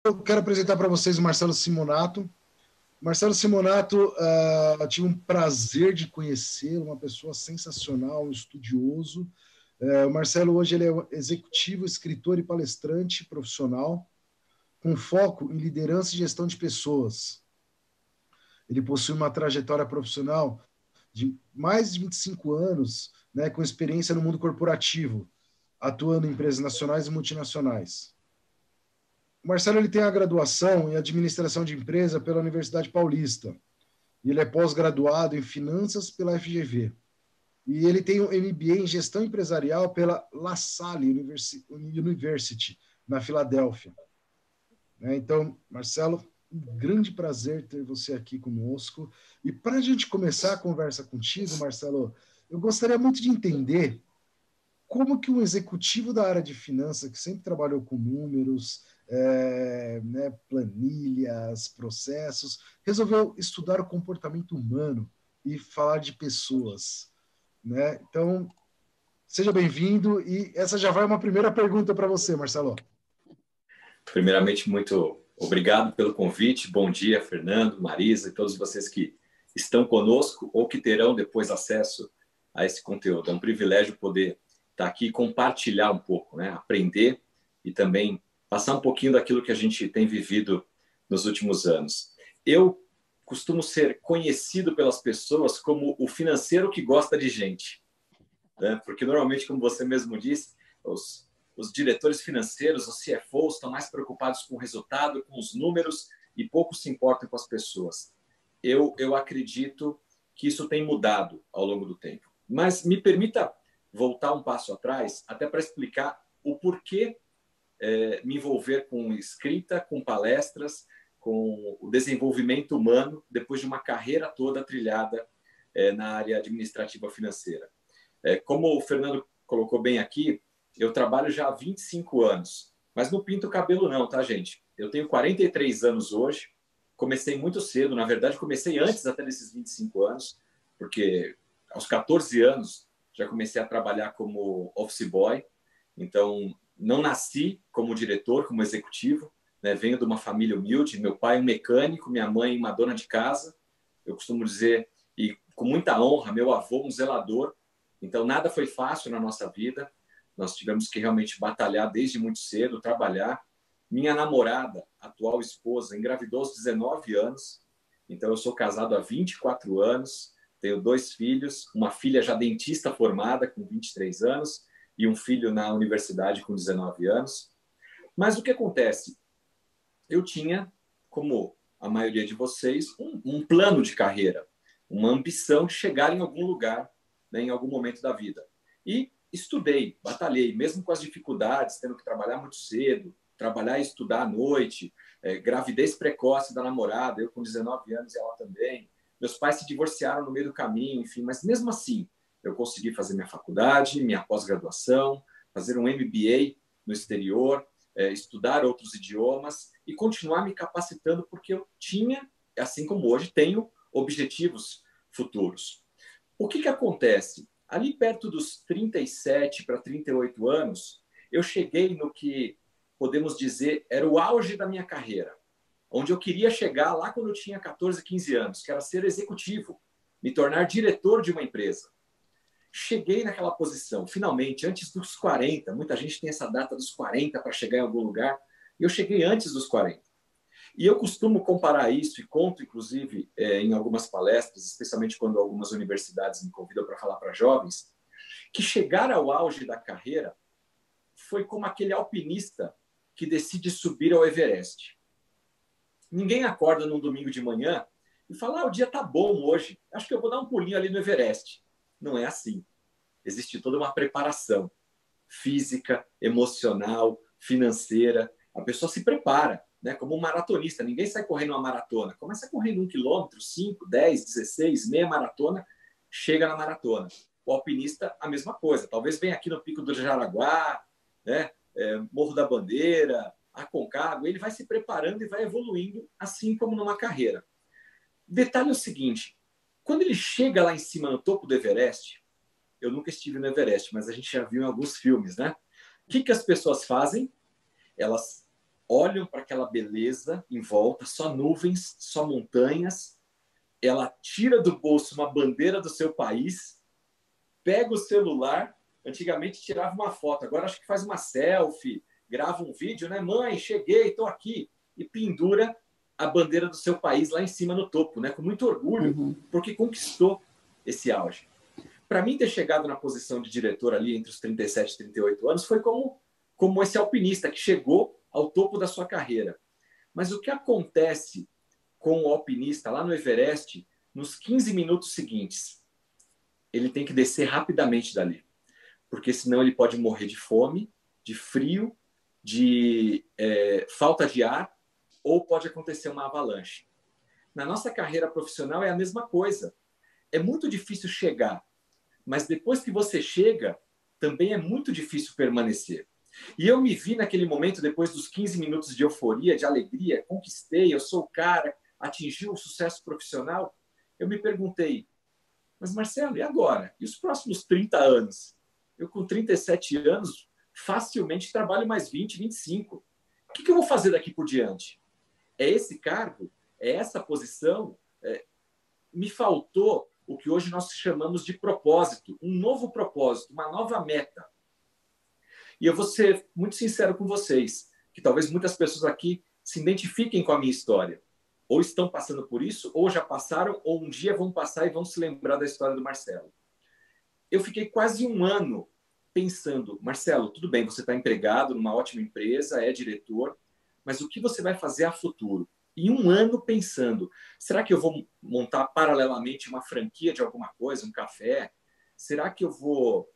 Eu quero apresentar para vocês o Marcelo Simonato. Marcelo Simonato, tive um prazer de conhecê-lo, uma pessoa sensacional, um estudioso. O Marcelo hoje ele é executivo, escritor e palestrante profissional, com foco em liderança e gestão de pessoas. Ele possui uma trajetória profissional de mais de 25 anos, né, com experiência no mundo corporativo, atuando em empresas nacionais e multinacionais. O Marcelo ele tem a graduação em administração de empresa pela Universidade Paulista. E ele é pós-graduado em finanças pela FGV. E ele tem um MBA em gestão empresarial pela La Salle University, na Filadélfia. Então, Marcelo, um grande prazer ter você aqui conosco. E para a gente começar a conversa contigo, Marcelo, eu gostaria muito de entender como que um executivo da área de finanças, que sempre trabalhou com números, né, planilhas, processos, resolveu estudar o comportamento humano e falar de pessoas. Né? Então, seja bem-vindo. E essa já vai uma primeira pergunta para você, Marcelo. Primeiramente, muito obrigado pelo convite. Bom dia, Fernando, Marisa e todos vocês que estão conosco ou que terão depois acesso a esse conteúdo. É um privilégio poder estar aqui e compartilhar um pouco, né? Aprender e também passar um pouquinho daquilo que a gente tem vivido nos últimos anos. Eu costumo ser conhecido pelas pessoas como o financeiro que gosta de gente, né? Porque normalmente, como você mesmo disse, os diretores financeiros, os CFOs, estão mais preocupados com o resultado, com os números e pouco se importam com as pessoas. Eu acredito que isso tem mudado ao longo do tempo. Mas me permita voltar um passo atrás, até para explicar o porquê me envolver com escrita, com palestras, com o desenvolvimento humano, depois de uma carreira toda trilhada na área administrativa financeira. Como o Fernando colocou bem aqui, eu trabalho já há 25 anos, mas não pinto o cabelo não, tá, gente? Eu tenho 43 anos hoje, comecei muito cedo, na verdade comecei antes até desses 25 anos, porque aos 14 anos já comecei a trabalhar como office boy, então não nasci como diretor, como executivo, né? Venho de uma família humilde, meu pai é um mecânico, minha mãe uma dona de casa, eu costumo dizer, e com muita honra, meu avô um zelador, então nada foi fácil na nossa vida, nós tivemos que realmente batalhar desde muito cedo, trabalhar. Minha namorada, atual esposa, engravidou aos 19 anos, então eu sou casado há 24 anos, tenho 2 filhos, uma filha já dentista formada com 23 anos e um filho na universidade com 19 anos. Mas o que acontece? Eu tinha, como a maioria de vocês, um plano de carreira, uma ambição de chegar em algum lugar, né, em algum momento da vida. E estudei, batalhei, mesmo com as dificuldades, tendo que trabalhar muito cedo, trabalhar e estudar à noite, gravidez precoce da namorada, eu com 19 anos e ela também. Meus pais se divorciaram no meio do caminho, enfim, mas mesmo assim, eu consegui fazer minha faculdade, minha pós-graduação, fazer um MBA no exterior, estudar outros idiomas e continuar me capacitando porque eu tinha, assim como hoje, tenho objetivos futuros. O que acontece? Ali perto dos 37 para 38 anos, eu cheguei no que podemos dizer era o auge da minha carreira, onde eu queria chegar lá quando eu tinha 14, 15 anos, que era ser executivo, me tornar diretor de uma empresa. Cheguei naquela posição, finalmente, antes dos 40. Muita gente tem essa data dos 40 para chegar em algum lugar. E eu cheguei antes dos 40. E eu costumo comparar isso, e conto, inclusive, em algumas palestras, especialmente quando algumas universidades me convidam para falar para jovens, que chegar ao auge da carreira foi como aquele alpinista que decide subir ao Everest. Ninguém acorda num domingo de manhã e fala, o dia está bom hoje, acho que eu vou dar um pulinho ali no Everest. Não é assim. Existe toda uma preparação física, emocional, financeira. A pessoa se prepara, né? Como um maratonista. Ninguém sai correndo uma maratona. Começa correndo 1 quilômetro, 5, 10, 16, meia maratona, chega na maratona. O alpinista, a mesma coisa. Talvez venha aqui no Pico do Jaraguá, né? Morro da Bandeira, Aconcagua. Ele vai se preparando e vai evoluindo, assim como numa carreira. Detalhe é o seguinte, quando ele chega lá em cima, no topo do Everest, eu nunca estive no Everest, mas a gente já viu em alguns filmes, né? O que as pessoas fazem? Elas olham para aquela beleza em volta, só nuvens, só montanhas. Ela tira do bolso uma bandeira do seu país, pega o celular, antigamente tirava uma foto, agora acho que faz uma selfie, grava um vídeo, né? Mãe, cheguei, estou aqui. E pendura a bandeira do seu país lá em cima no topo, né? Com muito orgulho, porque conquistou esse auge. Para mim, ter chegado na posição de diretor ali entre os 37 e 38 anos foi como esse alpinista que chegou ao topo da sua carreira. Mas o que acontece com o alpinista lá no Everest, nos 15 minutos seguintes? Ele tem que descer rapidamente dali, porque senão ele pode morrer de fome, de frio, de falta de ar, ou pode acontecer uma avalanche. Na nossa carreira profissional é a mesma coisa. É muito difícil chegar, mas depois que você chega, também é muito difícil permanecer. E eu me vi naquele momento, depois dos 15 minutos de euforia, de alegria, conquistei, eu sou o cara, atingi um sucesso profissional. Eu me perguntei, mas Marcelo, e agora? E os próximos 30 anos? Eu com 37 anos, facilmente trabalho mais 20, 25. O que eu vou fazer daqui por diante? É esse cargo? É essa posição? Me faltou o que hoje nós chamamos de propósito, um novo propósito, uma nova meta. E eu vou ser muito sincero com vocês, que talvez muitas pessoas aqui se identifiquem com a minha história. Ou estão passando por isso, ou já passaram, ou um dia vão passar e vão se lembrar da história do Marcelo. Eu fiquei quase um ano pensando, Marcelo, tudo bem, você está empregado numa ótima empresa, é diretor, mas o que você vai fazer a futuro? E um ano pensando, será que eu vou montar paralelamente uma franquia de alguma coisa, um café? Será que eu vou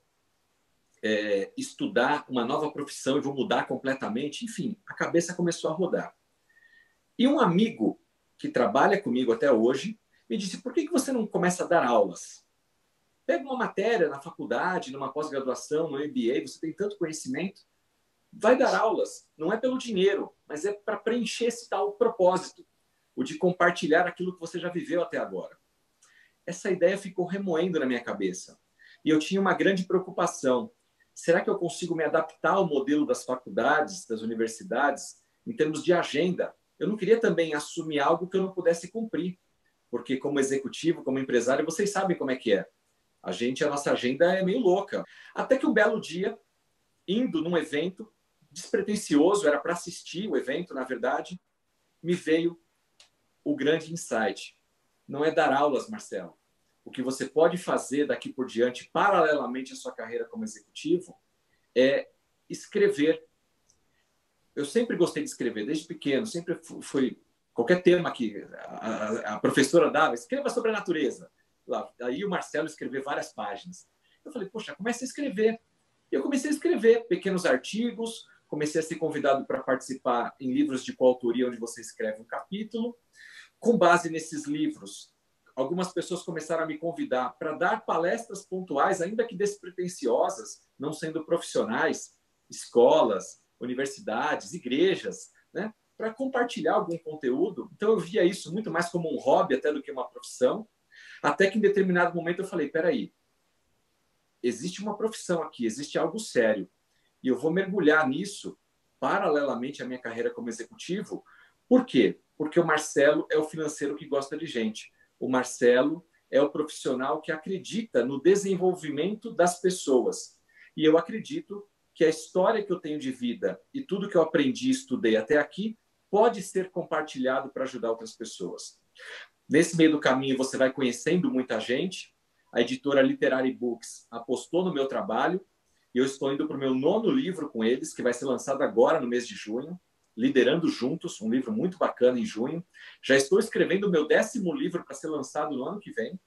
estudar uma nova profissão e vou mudar completamente? Enfim, a cabeça começou a rodar. E um amigo que trabalha comigo até hoje me disse, por que você não começa a dar aulas? Pega uma matéria na faculdade, numa pós-graduação, no MBA, você tem tanto conhecimento, vai dar aulas. Não é pelo dinheiro, mas é para preencher esse tal propósito, o de compartilhar aquilo que você já viveu até agora. Essa ideia ficou remoendo na minha cabeça. E eu tinha uma grande preocupação. Será que eu consigo me adaptar ao modelo das faculdades, das universidades, em termos de agenda? Eu não queria também assumir algo que eu não pudesse cumprir, porque como executivo, como empresário, vocês sabem como é que é. A nossa agenda é meio louca. Até que um belo dia, indo num evento despretensioso, era para assistir o evento, na verdade, me veio o grande insight. Não é dar aulas, Marcelo. O que você pode fazer daqui por diante, paralelamente à sua carreira como executivo, é escrever. Eu sempre gostei de escrever, desde pequeno, sempre foi qualquer tema que a professora dava, escreva sobre a natureza. Aí o Marcelo escreveu várias páginas. Eu falei, poxa, comece a escrever. E eu comecei a escrever pequenos artigos, comecei a ser convidado para participar em livros de coautoria, onde você escreve um capítulo. Com base nesses livros, algumas pessoas começaram a me convidar para dar palestras pontuais, ainda que despretensiosas, não sendo profissionais, escolas, universidades, igrejas, né? Para compartilhar algum conteúdo. Então eu via isso muito mais como um hobby até do que uma profissão. Até que em determinado momento eu falei, peraí, existe uma profissão aqui, existe algo sério. E eu vou mergulhar nisso paralelamente à minha carreira como executivo. Por quê? Porque o Marcelo é o financeiro que gosta de gente. O Marcelo é o profissional que acredita no desenvolvimento das pessoas. E eu acredito que a história que eu tenho de vida e tudo que eu aprendi e estudei até aqui pode ser compartilhado para ajudar outras pessoas. Nesse meio do caminho, você vai conhecendo muita gente. A editora Literary Books apostou no meu trabalho e eu estou indo para o meu 9º livro com eles, que vai ser lançado agora no mês de junho, Liderando Juntos, um livro muito bacana em junho. Já estou escrevendo o meu 10º livro para ser lançado no ano que vem.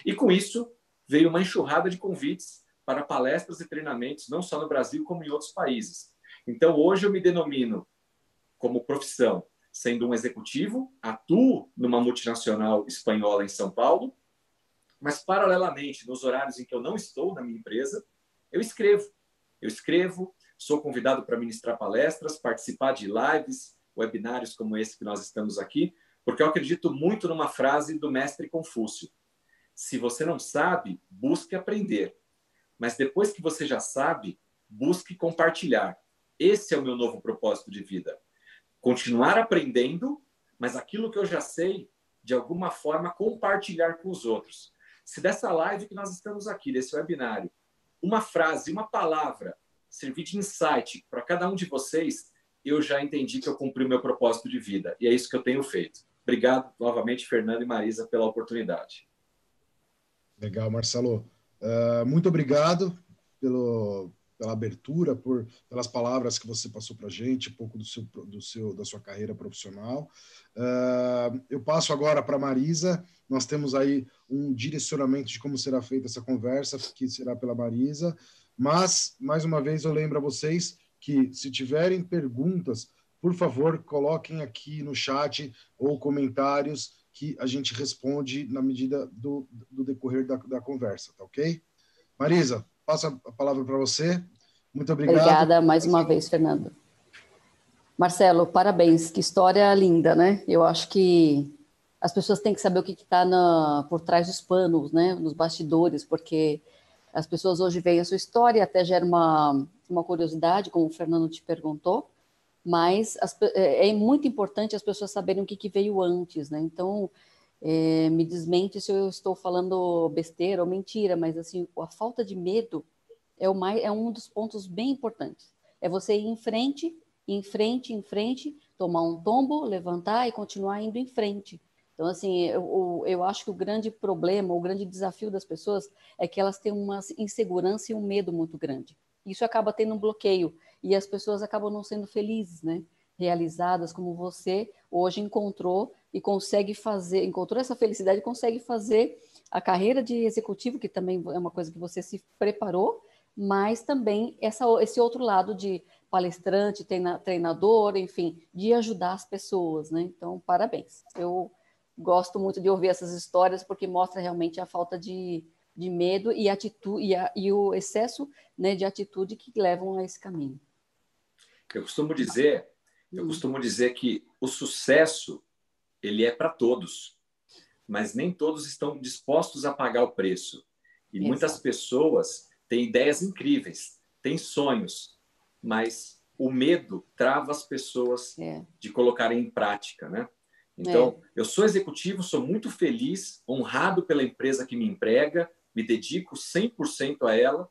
E com isso, veio uma enxurrada de convites para palestras e treinamentos, não só no Brasil, como em outros países. Então, hoje eu me denomino como profissão, sendo um executivo, atuo numa multinacional espanhola em São Paulo, mas, paralelamente, nos horários em que eu não estou na minha empresa, eu escrevo. Eu escrevo, sou convidado para ministrar palestras, participar de lives, webinários como esse que nós estamos aqui, porque eu acredito muito numa frase do mestre Confúcio. Se você não sabe, busque aprender. Mas depois que você já sabe, busque compartilhar. Esse é o meu novo propósito de vida. continuar aprendendo, mas aquilo que eu já sei, de alguma forma, compartilhar com os outros. Se dessa live que nós estamos aqui, desse webinário, uma frase, uma palavra servir de insight para cada um de vocês, eu já entendi que eu cumpri o meu propósito de vida. E é isso que eu tenho feito. Obrigado novamente, Fernando e Marisa, pela oportunidade. Legal, Marcelo. Muito obrigado pela abertura, pelas palavras que você passou para a gente, um pouco da sua carreira profissional. Eu passo agora para a Marisa. Nós temos aí um direcionamento de como será feita essa conversa, que será pela Marisa. Mas, mais uma vez, eu lembro a vocês que, se tiverem perguntas, por favor, coloquem aqui no chat ou comentários que a gente responde na medida do decorrer da conversa, tá ok? Marisa, passo a palavra para você. Muito obrigado. Obrigada mais uma vez, Fernando. Marcelo, parabéns, que história linda, né? Eu acho que as pessoas têm que saber o que está por trás dos panos, né? Nos bastidores, porque as pessoas hoje veem a sua história, até gera uma curiosidade, como o Fernando te perguntou, mas é muito importante as pessoas saberem o que veio antes, né? Então, me desmente se eu estou falando besteira ou mentira, mas assim, a falta de medo é um dos pontos bem importantes. É você ir em frente, tomar um tombo, levantar e continuar indo em frente. Então, assim, eu acho que o grande problema, o grande desafio das pessoas é que elas têm uma insegurança e um medo muito grande. Isso acaba tendo um bloqueio e as pessoas acabam não sendo felizes, né? Realizadas, como você hoje encontrou e encontrou essa felicidade e consegue fazer a carreira de executivo, que também é uma coisa que você se preparou, mas também esse outro lado de palestrante, treinador, enfim, de ajudar as pessoas, né? Então, parabéns. Eu gosto muito de ouvir essas histórias porque mostra realmente a falta de medo e atitude e o excesso, né, de atitude que levam a esse caminho. Eu costumo dizer que o sucesso ele é para todos, mas nem todos estão dispostos a pagar o preço. E muitas pessoas têm ideias incríveis, têm sonhos, mas o medo trava as pessoas de colocarem em prática, né? Então, eu sou executivo, sou muito feliz, honrado pela empresa que me emprega, me dedico 100% a ela,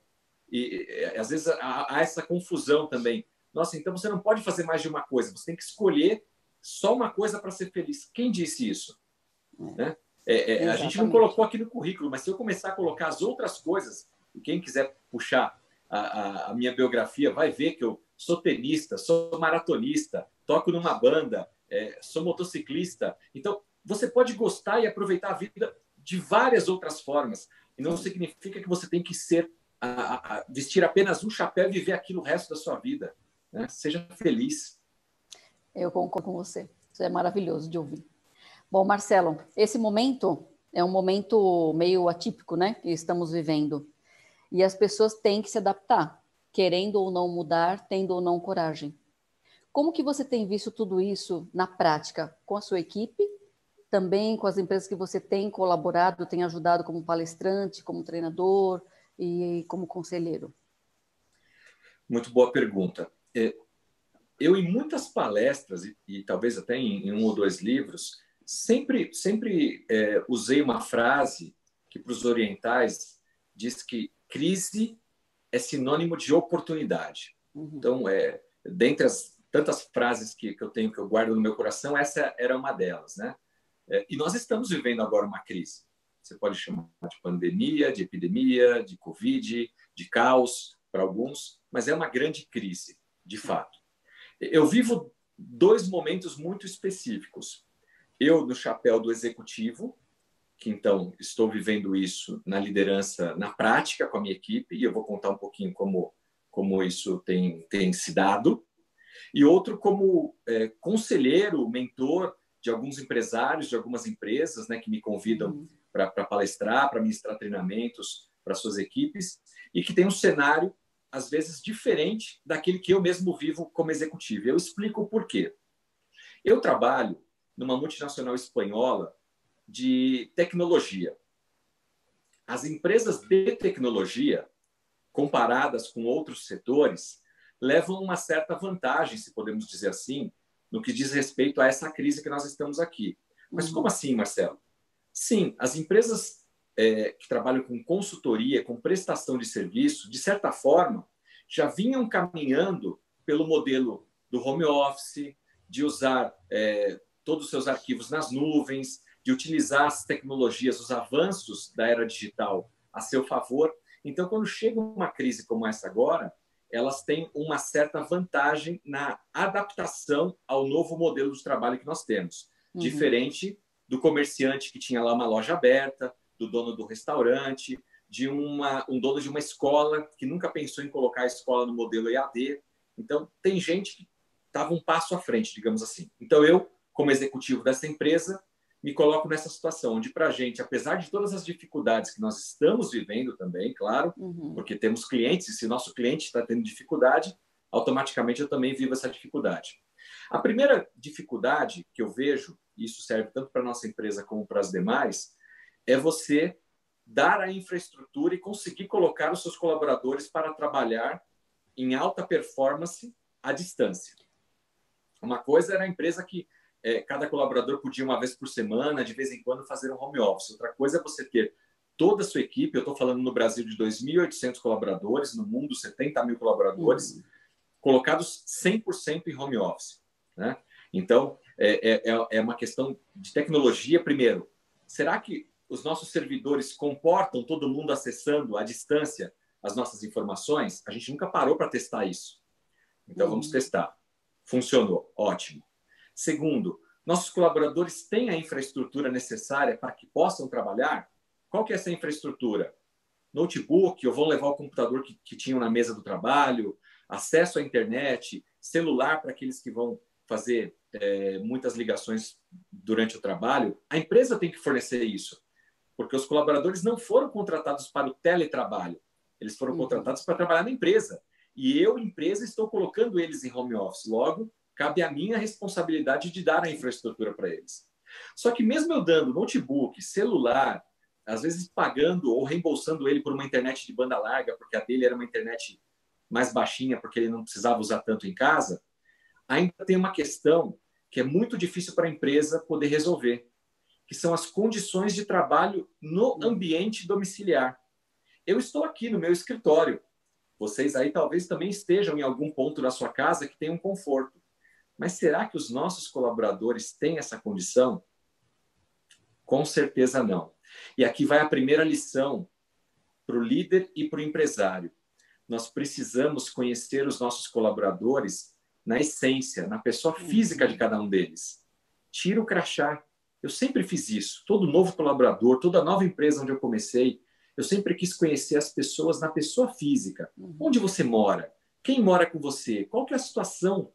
e às vezes há essa confusão também. Nossa, então você não pode fazer mais de uma coisa, você tem que escolher só uma coisa para ser feliz. Quem disse isso? Né? A gente não colocou aqui no currículo, mas se eu começar a colocar as outras coisas, e quem quiser puxar a minha biografia vai ver que eu sou tenista, sou maratonista, toco numa banda, sou motociclista. Então, você pode gostar e aproveitar a vida de várias outras formas. E não significa que você tem que vestir apenas um chapéu e viver aquilo o resto da sua vida. Né? Seja feliz. Eu concordo com você. Isso é maravilhoso de ouvir. Bom, Marcelo, esse momento é um momento meio atípico, né, que estamos vivendo. E as pessoas têm que se adaptar, querendo ou não mudar, tendo ou não coragem. Como que você tem visto tudo isso na prática com a sua equipe, também com as empresas que você tem colaborado, tem ajudado como palestrante, como treinador e como conselheiro? Muito boa pergunta. Eu, em muitas palestras, e talvez até em um ou dois livros, sempre usei uma frase que para os orientais diz que crise é sinônimo de oportunidade. Então, dentre as tantas frases que eu tenho, que eu guardo no meu coração, essa era uma delas, né? E nós estamos vivendo agora uma crise. Você pode chamar de pandemia, de epidemia, de Covid, de caos para alguns, mas é uma grande crise, de fato. Eu vivo dois momentos muito específicos. Eu, no chapéu do executivo, que então estou vivendo isso na liderança, na prática com a minha equipe, e eu vou contar um pouquinho como isso tem se dado. E outro como conselheiro, mentor de alguns empresários, de algumas empresas, né, que me convidam para palestrar, para ministrar treinamentos para suas equipes, e que tem um cenário, às vezes, diferente daquele que eu mesmo vivo como executivo. Eu explico o porquê. Eu trabalho numa multinacional espanhola de tecnologia. As empresas de tecnologia, comparadas com outros setores, levam uma certa vantagem, se podemos dizer assim, no que diz respeito a essa crise que nós estamos aqui. Mas como assim, Marcelo? Sim, as empresas que trabalham com consultoria, com prestação de serviço, de certa forma, já vinham caminhando pelo modelo do home office, de usar todos os seus arquivos nas nuvens, de utilizar as tecnologias, os avanços da era digital a seu favor. Então, quando chega uma crise como essa agora, elas têm uma certa vantagem na adaptação ao novo modelo de trabalho que nós temos. Diferente do comerciante que tinha lá uma loja aberta, do dono do restaurante, de um dono de uma escola que nunca pensou em colocar a escola no modelo EAD. Então, tem gente que estava um passo à frente, digamos assim. Então, eu, como executivo dessa empresa, me coloco nessa situação, onde para a gente, apesar de todas as dificuldades que nós estamos vivendo também, claro, porque temos clientes, e se nosso cliente está tendo dificuldade, automaticamente eu também vivo essa dificuldade. A primeira dificuldade que eu vejo, e isso serve tanto para a nossa empresa como para as demais, é você dar a infraestrutura e conseguir colocar os seus colaboradores para trabalhar em alta performance à distância. Uma coisa era a empresa que cada colaborador podia uma vez por semana, de vez em quando, fazer um home office. Outra coisa é você ter toda a sua equipe, eu estou falando no Brasil de 2.800 colaboradores, no mundo 70 mil colaboradores, colocados 100% em home office. Né? Então, é uma questão de tecnologia, primeiro. Será que os nossos servidores comportam todo mundo acessando à distância as nossas informações? A gente nunca parou para testar isso. Então, vamos testar. Funcionou. Ótimo. Segundo, nossos colaboradores têm a infraestrutura necessária para que possam trabalhar? Qual que é essa infraestrutura? Notebook, ou vão levar o computador que tinham na mesa do trabalho, acesso à internet, celular para aqueles que vão fazer muitas ligações durante o trabalho? A empresa tem que fornecer isso, porque os colaboradores não foram contratados para o teletrabalho, eles foram contratados para trabalhar na empresa. E eu, empresa, estou colocando eles em home office. Logo, cabe a minha responsabilidade de dar a infraestrutura para eles. Só que mesmo eu dando notebook, celular, às vezes pagando ou reembolsando ele por uma internet de banda larga, porque a dele era uma internet mais baixinha, porque ele não precisava usar tanto em casa, ainda tem uma questão que é muito difícil para a empresa poder resolver, que são as condições de trabalho no ambiente domiciliar. Eu estou aqui no meu escritório. Vocês aí talvez também estejam em algum ponto da sua casa que tenham conforto. Mas será que os nossos colaboradores têm essa condição? Com certeza não. E aqui vai a primeira lição para o líder e para o empresário. Nós precisamos conhecer os nossos colaboradores na essência, na pessoa física de cada um deles. Tira o crachá. Eu sempre fiz isso. Todo novo colaborador, toda nova empresa onde eu comecei, eu sempre quis conhecer as pessoas na pessoa física. Onde você mora? Quem mora com você? Qual que é a situação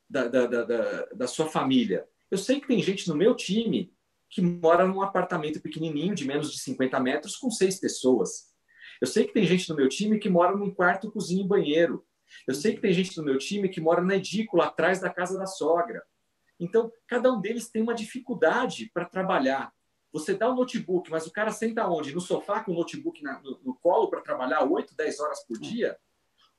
da sua família? Eu sei que tem gente no meu time que mora num apartamento pequenininho, de menos de 50 metros, com 6 pessoas. Eu sei que tem gente no meu time que mora num quarto, cozinha e banheiro. Eu sei que tem gente no meu time que mora na edícula, atrás da casa da sogra. Então, cada um deles tem uma dificuldade para trabalhar. Você dá o notebook, mas o cara senta onde? No sofá com o notebook no colo para trabalhar 8, 10 horas por dia?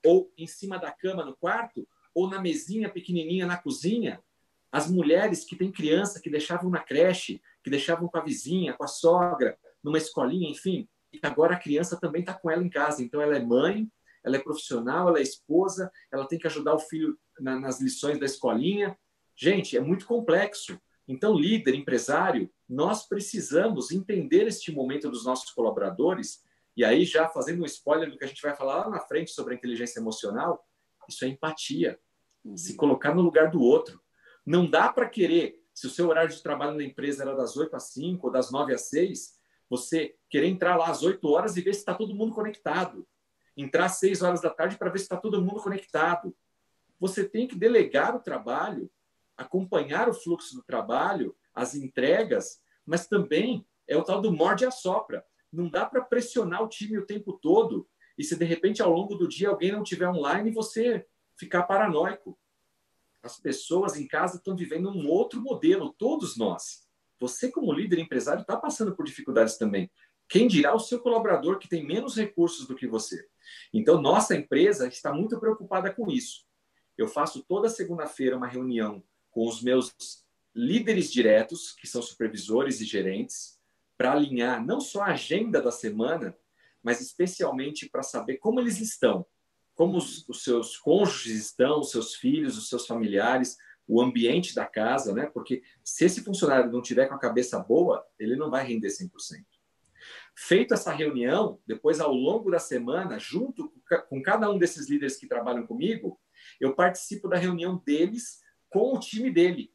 Ou em cima da cama no quarto? Ou na mesinha pequenininha na cozinha? As mulheres que têm criança, que deixavam na creche, que deixavam com a vizinha, com a sogra, numa escolinha, enfim. E agora a criança também está com ela em casa. Então, ela é mãe, ela é profissional, ela é esposa, ela tem que ajudar o filho nas lições da escolinha. Gente, é muito complexo. Então, líder, empresário, nós precisamos entender este momento dos nossos colaboradores. E aí, já fazendo um spoiler do que a gente vai falar lá na frente sobre a inteligência emocional, isso é empatia. Se colocar no lugar do outro. Não dá para querer, se o seu horário de trabalho na empresa era das 8 às 5 ou das 9 às 6, você querer entrar lá às 8 horas e ver se está todo mundo conectado. Entrar às 6 horas da tarde para ver se está todo mundo conectado. Você tem que delegar o trabalho, acompanhar o fluxo do trabalho, as entregas, mas também é o tal do morde e assopra. Não dá para pressionar o time o tempo todo e se de repente ao longo do dia alguém não estiver online, você ficar paranoico. As pessoas em casa estão vivendo um outro modelo, todos nós. Você, como líder empresário, está passando por dificuldades também. Quem dirá o seu colaborador que tem menos recursos do que você? Então, nossa empresa está muito preocupada com isso. eu faço toda segunda-feira uma reunião com os meus líderes diretos, que são supervisores e gerentes, para alinhar não só a agenda da semana, mas especialmente para saber como eles estão, como os seus cônjuges estão, os seus filhos, os seus familiares, o ambiente da casa, né? Porque se esse funcionário não tiver com a cabeça boa, ele não vai render 100%. Feito essa reunião, depois, ao longo da semana, junto com cada um desses líderes que trabalham comigo, eu participo da reunião deles com o time dele.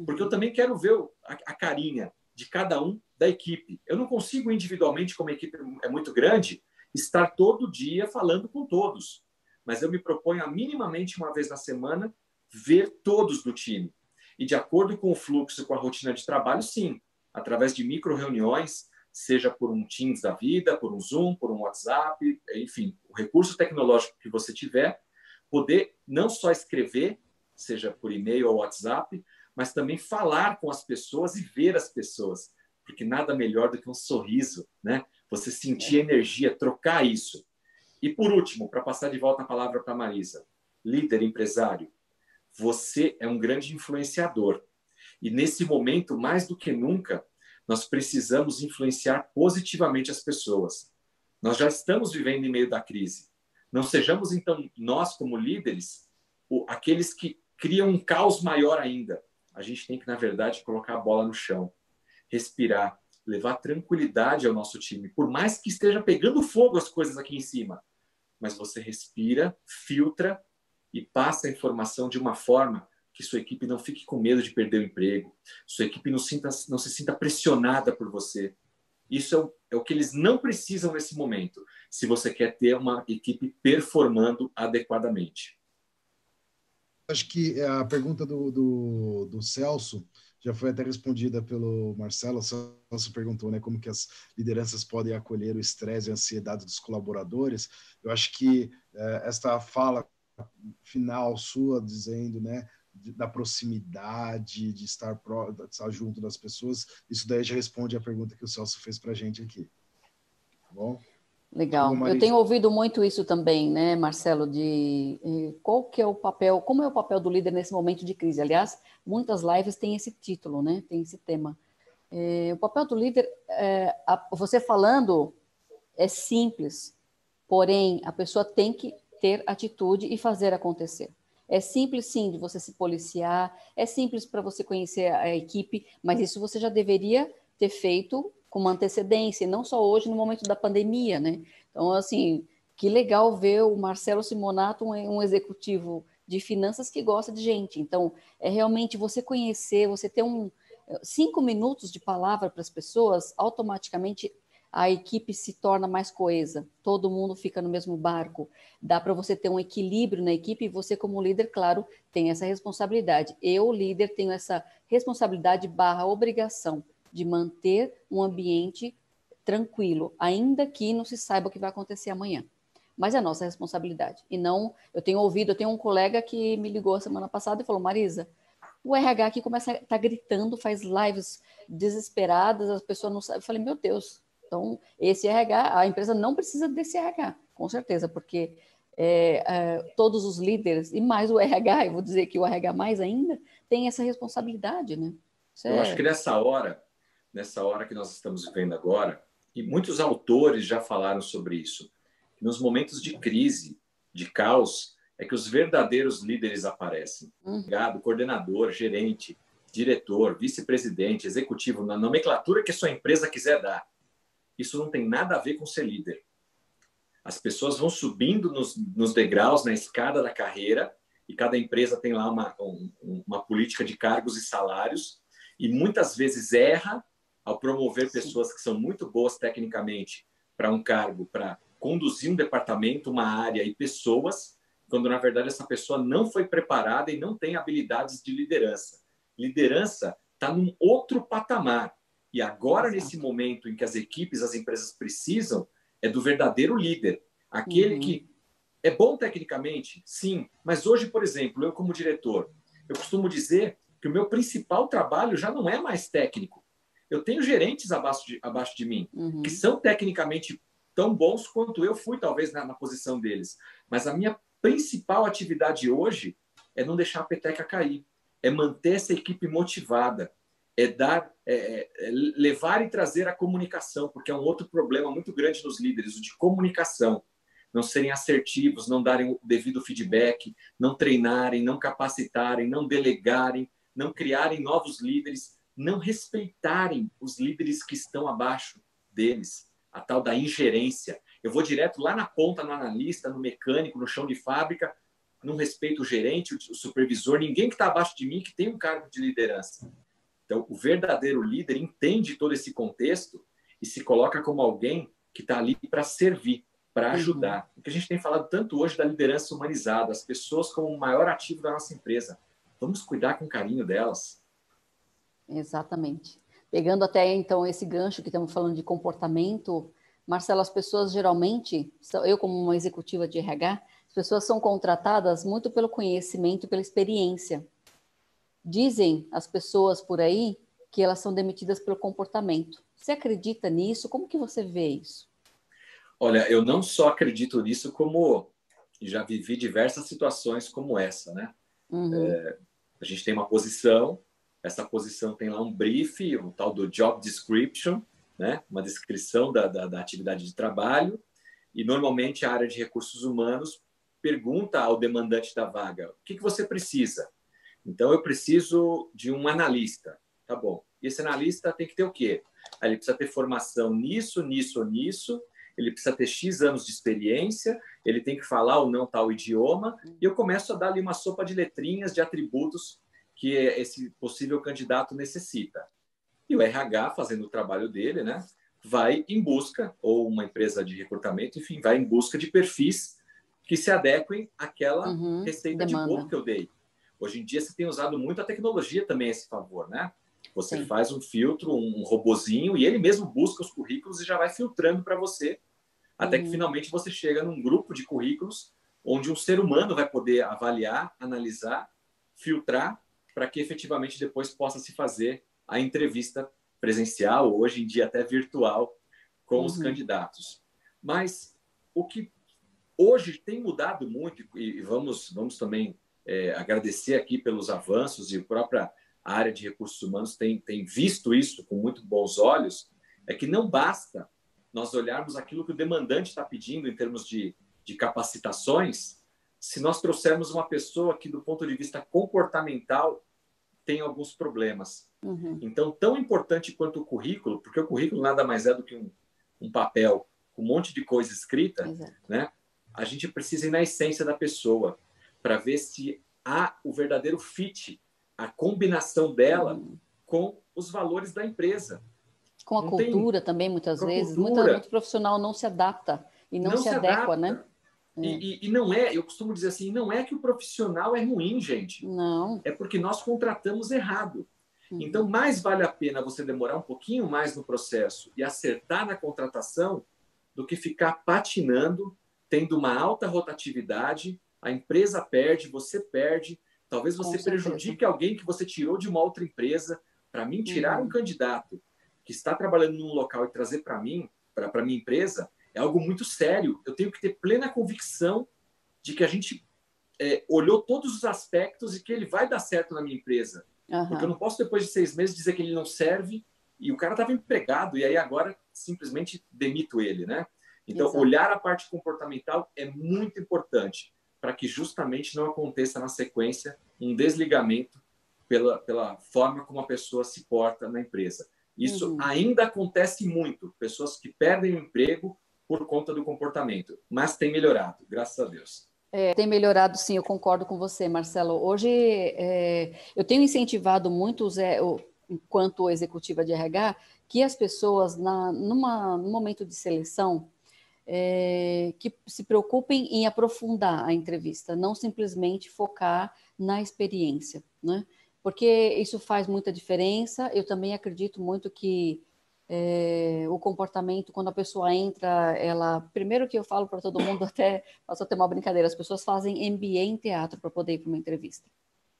Porque eu também quero ver a carinha de cada um da equipe. Eu não consigo individualmente, como a equipe é muito grande, estar todo dia falando com todos. Mas eu me proponho a minimamente uma vez na semana ver todos do time. E de acordo com o fluxo, com a rotina de trabalho, sim, através de micro-reuniões, seja por um Teams da vida, por um Zoom, por um WhatsApp, enfim, o recurso tecnológico que você tiver, poder não só escrever, seja por e-mail ou WhatsApp, mas também falar com as pessoas e ver as pessoas, porque nada melhor do que um sorriso, né? Você sentir energia, trocar isso. E por último, para passar de volta a palavra para a Marisa, líder, empresário, você é um grande influenciador. E nesse momento, mais do que nunca, nós precisamos influenciar positivamente as pessoas. Nós já estamos vivendo em meio da crise. Não sejamos, então, nós, como líderes, aqueles que criam um caos maior ainda. A gente tem que, na verdade, colocar a bola no chão, respirar, levar tranquilidade ao nosso time. Por mais que esteja pegando fogo as coisas aqui em cima, mas você respira, filtra e passa a informação de uma forma que sua equipe não fique com medo de perder o emprego, sua equipe não se sinta pressionada por você. Isso é o que eles não precisam nesse momento, se você quer ter uma equipe performando adequadamente. Acho que a pergunta do Celso já foi até respondida pelo Marcelo. O Celso perguntou, né, como que as lideranças podem acolher o estresse e a ansiedade dos colaboradores. Eu acho que esta fala final sua, dizendo, né, da proximidade, de estar junto das pessoas, isso daí já responde a pergunta que o Celso fez para a gente aqui. Tá bom? Legal. Eu tenho ouvido muito isso também, né, Marcelo, de qual que é o papel, como é o papel do líder nesse momento de crise? Aliás, muitas lives têm esse título, né, tem esse tema. O papel do líder, você falando, é simples, porém, a pessoa tem que ter atitude e fazer acontecer. É simples, sim, de você se policiar, é simples para você conhecer a equipe, mas isso você já deveria ter feito com uma antecedência, não só hoje, no momento da pandemia, né? Então, assim, que legal ver o Marcelo Simonato, um executivo de finanças que gosta de gente. Então, é realmente você conhecer, você ter 5 minutos de palavra para as pessoas, automaticamente a equipe se torna mais coesa, todo mundo fica no mesmo barco, dá para você ter um equilíbrio na equipe e você, como líder, claro, tem essa responsabilidade. Eu, líder, tenho essa responsabilidade / obrigação de manter um ambiente tranquilo, ainda que não se saiba o que vai acontecer amanhã. Mas é nossa responsabilidade. E não, eu tenho um colega que me ligou a semana passada e falou, Marisa, o RH aqui começa a estar gritando, faz lives desesperadas, as pessoas não sabem. Eu falei, meu Deus, então esse RH, a empresa não precisa desse RH, com certeza, porque todos os líderes, e mais o RH, eu vou dizer que o RH mais ainda, tem essa responsabilidade, né? Eu acho que nessa hora que nós estamos vivendo agora, e muitos autores já falaram sobre isso, que nos momentos de crise, de caos, é que os verdadeiros líderes aparecem. Coordenador, gerente, diretor, vice-presidente, executivo, na nomenclatura que a sua empresa quiser dar. Isso não tem nada a ver com ser líder. As pessoas vão subindo nos degraus, na escada da carreira, e cada empresa tem lá uma política de cargos e salários, e muitas vezes erra ao promover pessoas que são muito boas tecnicamente para um cargo, para conduzir um departamento, uma área e pessoas, quando na verdade essa pessoa não foi preparada e não tem habilidades de liderança. Liderança está num outro patamar. E agora, nesse momento em que as equipes, as empresas precisam, é do verdadeiro líder. Aquele que é bom tecnicamente, sim, mas hoje, por exemplo, eu como diretor, eu costumo dizer que o meu principal trabalho já não é mais técnico. Eu tenho gerentes abaixo de mim, que são tecnicamente tão bons quanto eu fui, talvez, na posição deles. Mas a minha principal atividade hoje é não deixar a peteca cair, é manter essa equipe motivada, levar e trazer a comunicação, porque é um outro problema muito grande nos líderes, o de comunicação. Não serem assertivos, não darem o devido feedback, não treinarem, não capacitarem, não delegarem, não criarem novos líderes, não respeitarem os líderes que estão abaixo deles, a tal da ingerência. Eu vou direto lá na ponta, no analista, no mecânico, no chão de fábrica, não respeito o gerente, o supervisor, ninguém que está abaixo de mim que tem um cargo de liderança. Então, o verdadeiro líder entende todo esse contexto e se coloca como alguém que está ali para servir, para ajudar. O que a gente tem falado tanto hoje da liderança humanizada, as pessoas como o maior ativo da nossa empresa. Vamos cuidar com carinho delas. Exatamente. Pegando até, então, esse gancho que estamos falando de comportamento, Marcelo, as pessoas geralmente, eu como uma executiva de RH, as pessoas são contratadas muito pelo conhecimento, pela experiência. Dizem as pessoas por aí que elas são demitidas pelo comportamento. Você acredita nisso? Como que você vê isso? Olha, eu não só acredito nisso, como já vivi diversas situações como essa, né? A gente tem uma posição, essa posição tem lá um brief, o tal do job description, né? Uma descrição da atividade de trabalho, e normalmente a área de recursos humanos pergunta ao demandante da vaga, o que você precisa? Então, eu preciso de um analista. Tá bom. E esse analista tem que ter o quê? Ele precisa ter formação nisso, nisso ou nisso, ele precisa ter X anos de experiência, ele tem que falar ou não tal idioma, e eu começo a dar ali uma sopa de letrinhas, de atributos que esse possível candidato necessita. E o RH, fazendo o trabalho dele, né, vai em busca, ou uma empresa de recrutamento, enfim, vai em busca de perfis que se adequem àquela receita de bolo que eu dei. Hoje em dia, você tem usado muito a tecnologia também a esse favor, né? Você Sim. faz um filtro, um robozinho, e ele mesmo busca os currículos e já vai filtrando para você, até que finalmente você chega num grupo de currículos onde um ser humano vai poder avaliar, analisar, filtrar, para que efetivamente depois possa se fazer a entrevista presencial, ou hoje em dia até virtual, com os candidatos. Mas o que hoje tem mudado muito, e vamos também agradecer aqui pelos avanços, e a própria área de recursos humanos tem visto isso com muito bons olhos, é que não basta nós olharmos aquilo que o demandante está pedindo em termos de capacitações, se nós trouxermos uma pessoa que, do ponto de vista comportamental, tem alguns problemas. Então, tão importante quanto o currículo, porque o currículo nada mais é do que um papel com um monte de coisa escrita, né? A gente precisa ir na essência da pessoa para ver se há o verdadeiro fit, a combinação dela com os valores da empresa. Com a cultura também, muitas vezes. Muito profissional não se adapta e não se adequa, né? E não é, eu costumo dizer assim, não é que o profissional é ruim, gente. Não. É porque nós contratamos errado. Então, mais vale a pena você demorar um pouquinho mais no processo e acertar na contratação do que ficar patinando, tendo uma alta rotatividade, a empresa perde, você perde, talvez você prejudique alguém que você tirou de uma outra empresa. Para mim, tirar um candidato que está trabalhando num local e trazer para mim, para minha empresa, é algo muito sério. Eu tenho que ter plena convicção de que a gente olhou todos os aspectos e que ele vai dar certo na minha empresa. Porque eu não posso, depois de 6 meses, dizer que ele não serve e o cara estava empregado e aí agora simplesmente demito ele, né? Então, olhar a parte comportamental é muito importante para que justamente não aconteça na sequência um desligamento pela forma como a pessoa se porta na empresa. Isso ainda acontece muito, pessoas que perdem o emprego por conta do comportamento, mas tem melhorado, graças a Deus. Tem melhorado, sim, eu concordo com você, Marcelo. Hoje, eu tenho incentivado muito, enquanto executiva de RH, que as pessoas, no momento de seleção, que se preocupem em aprofundar a entrevista, não simplesmente focar na experiência, né? Porque isso faz muita diferença. Eu também acredito muito que o comportamento, quando a pessoa entra, primeiro que eu falo para todo mundo, até posso ter uma brincadeira, as pessoas fazem MBA em teatro para poder ir para uma entrevista.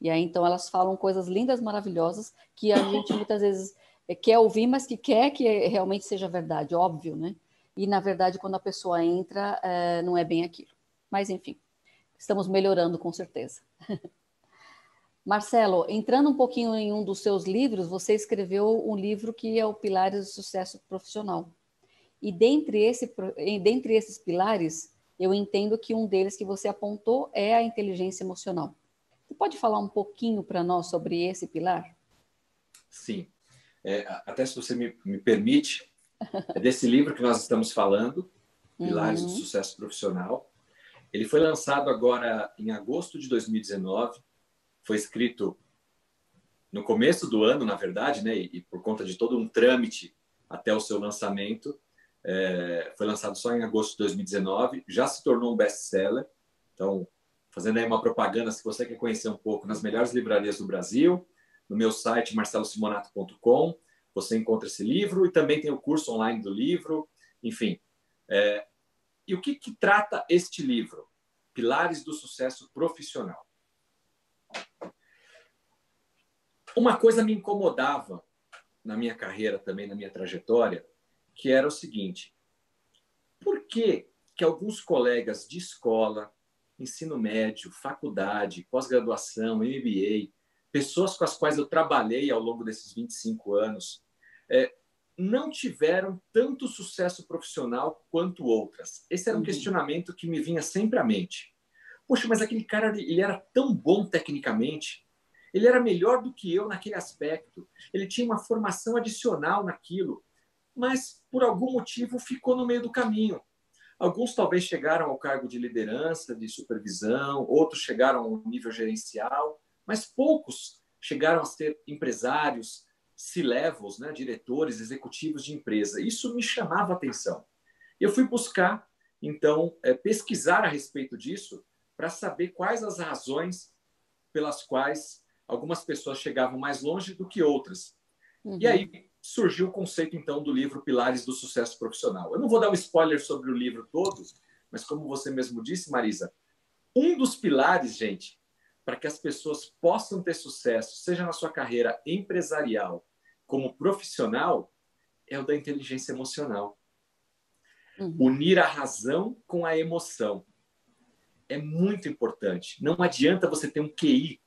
E aí, então, elas falam coisas lindas, maravilhosas, que a gente muitas vezes quer ouvir, mas que quer que realmente seja verdade, óbvio, né? E, na verdade, quando a pessoa entra, não é bem aquilo. Mas, enfim, estamos melhorando, com certeza. Marcelo, entrando um pouquinho em um dos seus livros, você escreveu um livro que é o Pilares do Sucesso Profissional. E dentre esses pilares, eu entendo que um deles que você apontou é a inteligência emocional. Você pode falar um pouquinho para nós sobre esse pilar? Sim. Até se você me permite, é desse livro que nós estamos falando, Pilares do Sucesso Profissional. Ele foi lançado agora em agosto de 2019. Foi escrito no começo do ano, na verdade, né? E por conta de todo um trâmite até o seu lançamento, foi lançado só em agosto de 2019. Já se tornou um best-seller. Então, fazendo aí uma propaganda, se você quer conhecer um pouco, nas melhores livrarias do Brasil, no meu site, marcelosimonato.com, você encontra esse livro e também tem o curso online do livro, enfim. E o que trata este livro? Pilares do Sucesso Profissional. Uma coisa me incomodava na minha carreira também, na minha trajetória, que era o seguinte: por que alguns colegas de escola, ensino médio, faculdade, pós-graduação, MBA, pessoas com as quais eu trabalhei ao longo desses 25 anos, não tiveram tanto sucesso profissional quanto outras? Esse era um questionamento que me vinha sempre à mente. Poxa, mas aquele cara, ele era tão bom tecnicamente, ele era melhor do que eu naquele aspecto, ele tinha uma formação adicional naquilo, mas por algum motivo ficou no meio do caminho. Alguns talvez chegaram ao cargo de liderança, de supervisão, outros chegaram ao nível gerencial, mas poucos chegaram a ser empresários, C-levels, né, diretores, executivos de empresa. Isso me chamava a atenção. Eu fui buscar, então, pesquisar a respeito disso para saber quais as razões pelas quais algumas pessoas chegavam mais longe do que outras. E aí surgiu o conceito, então, do livro Pilares do Sucesso Profissional. Eu não vou dar um spoiler sobre o livro todo, mas como você mesmo disse, Marisa, um dos pilares, gente, para que as pessoas possam ter sucesso, seja na sua carreira empresarial como profissional, é o da inteligência emocional. Unir a razão com a emoção é muito importante. Não adianta você ter um QI,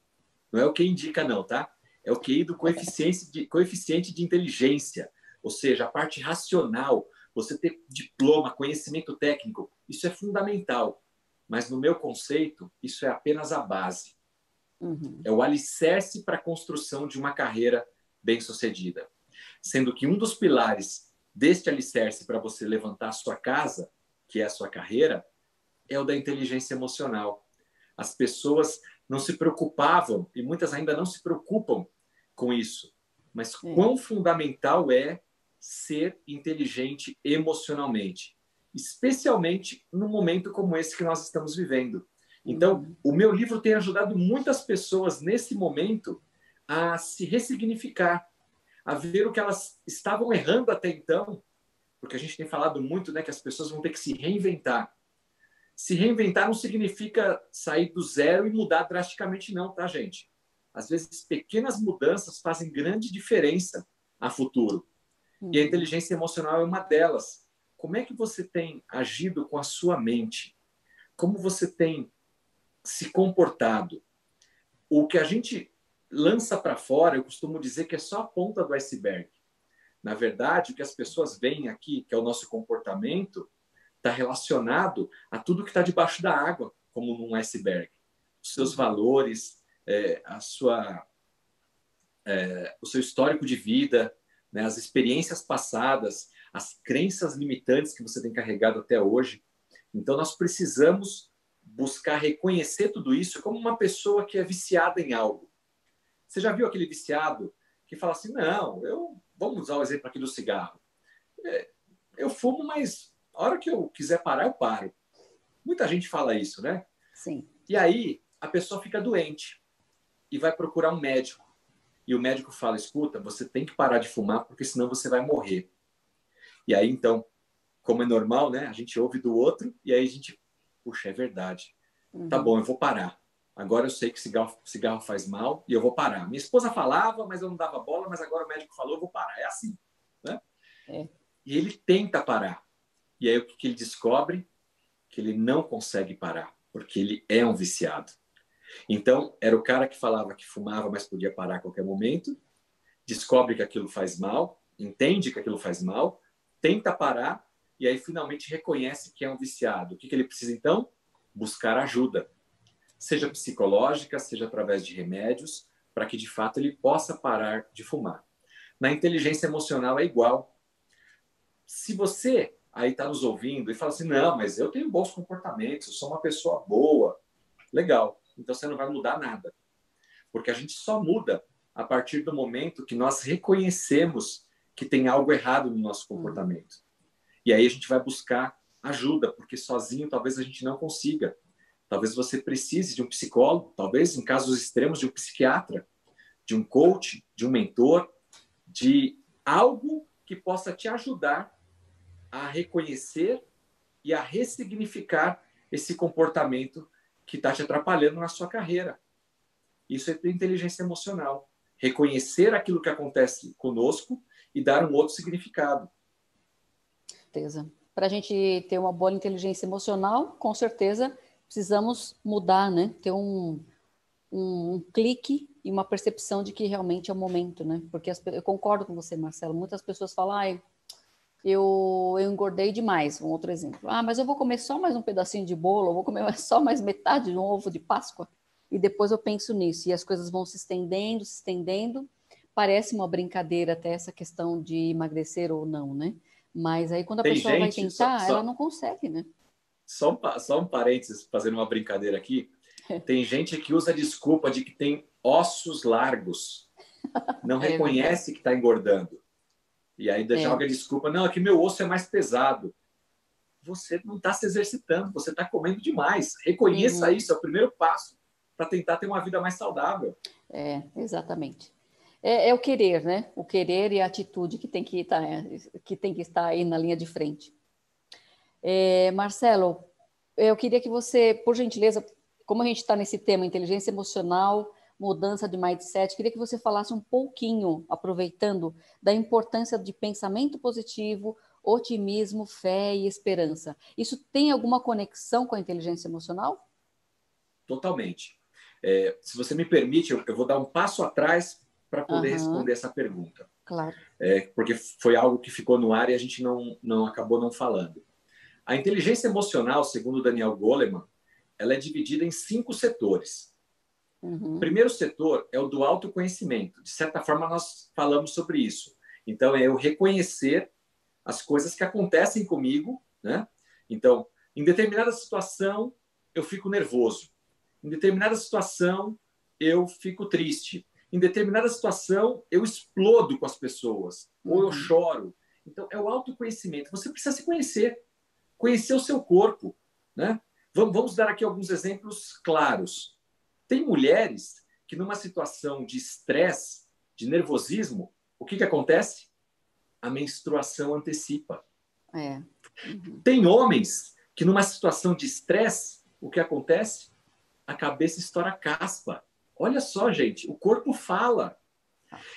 não é o que indica não, tá? É o QI do coeficiente de inteligência, ou seja, a parte racional, você ter diploma, conhecimento técnico, isso é fundamental. Mas no meu conceito, isso é apenas a base. É o alicerce para a construção de uma carreira bem-sucedida. Sendo que um dos pilares deste alicerce para você levantar a sua casa, que é a sua carreira, é o da inteligência emocional. As pessoas não se preocupavam, e muitas ainda não se preocupam com isso. Mas quão fundamental é ser inteligente emocionalmente, especialmente num momento como esse que nós estamos vivendo. Então, o meu livro tem ajudado muitas pessoas nesse momento a se ressignificar, a ver o que elas estavam errando até então, porque a gente tem falado muito, né, que as pessoas vão ter que se reinventar. Se reinventar não significa sair do zero e mudar drasticamente, não, tá, gente? Às vezes, pequenas mudanças fazem grande diferença a futuro. E a inteligência emocional é uma delas. Como é que você tem agido com a sua mente? Como você tem se comportado? O que a gente lança para fora, eu costumo dizer que é só a ponta do iceberg. Na verdade, o que as pessoas veem aqui, que é o nosso comportamento, está relacionado a tudo que está debaixo da água, como num iceberg. Os seus valores, o seu histórico de vida, né, as experiências passadas, as crenças limitantes que você tem carregado até hoje. Então, nós precisamos buscar reconhecer tudo isso como uma pessoa que é viciada em algo. Você já viu aquele viciado que fala assim, não, vamos usar o exemplo aqui do cigarro. Eu fumo, mas a hora que eu quiser parar, eu paro. Muita gente fala isso, né? Sim. E aí, a pessoa fica doente e vai procurar um médico. E o médico fala, escuta, você tem que parar de fumar, porque senão você vai morrer. E aí, então, como é normal, né? A gente ouve do outro e aí a gente, puxa, é verdade. Tá bom, eu vou parar. Agora eu sei que cigarro faz mal e eu vou parar. Minha esposa falava, mas eu não dava bola, mas agora o médico falou, eu vou parar. É assim, né? E ele tenta parar. E aí o que ele descobre? Que ele não consegue parar, porque ele é um viciado. Então, era o cara que falava que fumava, mas podia parar a qualquer momento, descobre que aquilo faz mal, entende que aquilo faz mal, tenta parar e aí finalmente reconhece que é um viciado. O que ele precisa, então? Buscar ajuda, seja psicológica, seja através de remédios, para que de fato ele possa parar de fumar. Na inteligência emocional é igual. Se você aí está nos ouvindo e fala assim, não, mas eu tenho bons comportamentos, eu sou uma pessoa boa, legal, então você não vai mudar nada. Porque a gente só muda a partir do momento que nós reconhecemos que tem algo errado no nosso comportamento. E aí a gente vai buscar ajuda, porque sozinho talvez a gente não consiga. Talvez você precise de um psicólogo, talvez em casos extremos de um psiquiatra, de um coach, de um mentor, de algo que possa te ajudar a reconhecer e a ressignificar esse comportamento que está te atrapalhando na sua carreira. Isso é inteligência emocional. Reconhecer aquilo que acontece conosco e dar um outro significado. Certeza. Para a gente ter uma boa inteligência emocional, com certeza precisamos mudar, né? Ter um clique e uma percepção de que realmente é o momento, né? Porque eu concordo com você, Marcelo. Muitas pessoas falam, ai, eu engordei demais. Um outro exemplo. Ah, mas eu vou comer só mais um pedacinho de bolo, eu vou comer só mais metade de um ovo de Páscoa. E depois eu penso nisso. E as coisas vão se estendendo, se estendendo. Parece uma brincadeira até essa questão de emagrecer ou não, né? Mas aí quando a pessoa vai tentar, ela não consegue, né? Só um parênteses, fazendo uma brincadeira aqui. Tem gente que usa a desculpa de que tem ossos largos. Não reconhece que está engordando. E aí joga a desculpa, não, é que meu osso é mais pesado. Você não está se exercitando, você está comendo demais. Reconheça isso, é o primeiro passo para tentar ter uma vida mais saudável. Exatamente. É o querer, né? O querer e a atitude que tem que estar aí na linha de frente. Marcelo, eu queria que você, por gentileza, como a gente está nesse tema inteligência emocional, mudança de mindset, queria que você falasse um pouquinho, aproveitando, da importância de pensamento positivo, otimismo, fé e esperança. Isso tem alguma conexão com a inteligência emocional? Totalmente. Se você me permite, eu vou dar um passo atrás para poder responder essa pergunta. Claro. Porque foi algo que ficou no ar e a gente não acabou não falando. A inteligência emocional, segundo Daniel Goleman, ela é dividida em 5 setores. O primeiro setor é o do autoconhecimento. De certa forma, nós falamos sobre isso. Então, é eu reconhecer as coisas que acontecem comigo, né? Então, em determinada situação, eu fico nervoso. Em determinada situação, eu fico triste. Em determinada situação, eu explodo com as pessoas. Ou eu choro. Então, é o autoconhecimento. Você precisa se conhecer. Conhecer o seu corpo, né? Vamos dar aqui alguns exemplos claros. Tem mulheres que, numa situação de estresse, de nervosismo, o que acontece? A menstruação antecipa. Tem homens que, numa situação de estresse, o que acontece? A cabeça estoura caspa. Olha só, gente, o corpo fala.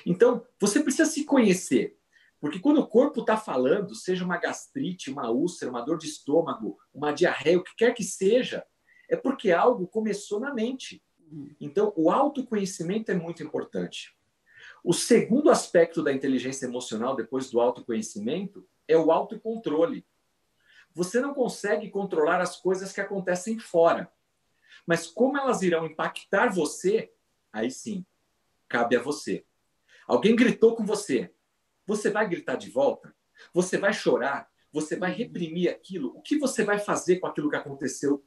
Então, você precisa se conhecer. Porque quando o corpo está falando, seja uma gastrite, uma úlcera, uma dor de estômago, uma diarreia, o que quer que seja, é porque algo começou na mente. Então, o autoconhecimento é muito importante. O segundo aspecto da inteligência emocional, depois do autoconhecimento, é o autocontrole. Você não consegue controlar as coisas que acontecem fora. Mas como elas irão impactar você, aí sim, cabe a você. Alguém gritou com você. Você vai gritar de volta? Você vai chorar? Você vai reprimir aquilo? O que você vai fazer com aquilo que aconteceu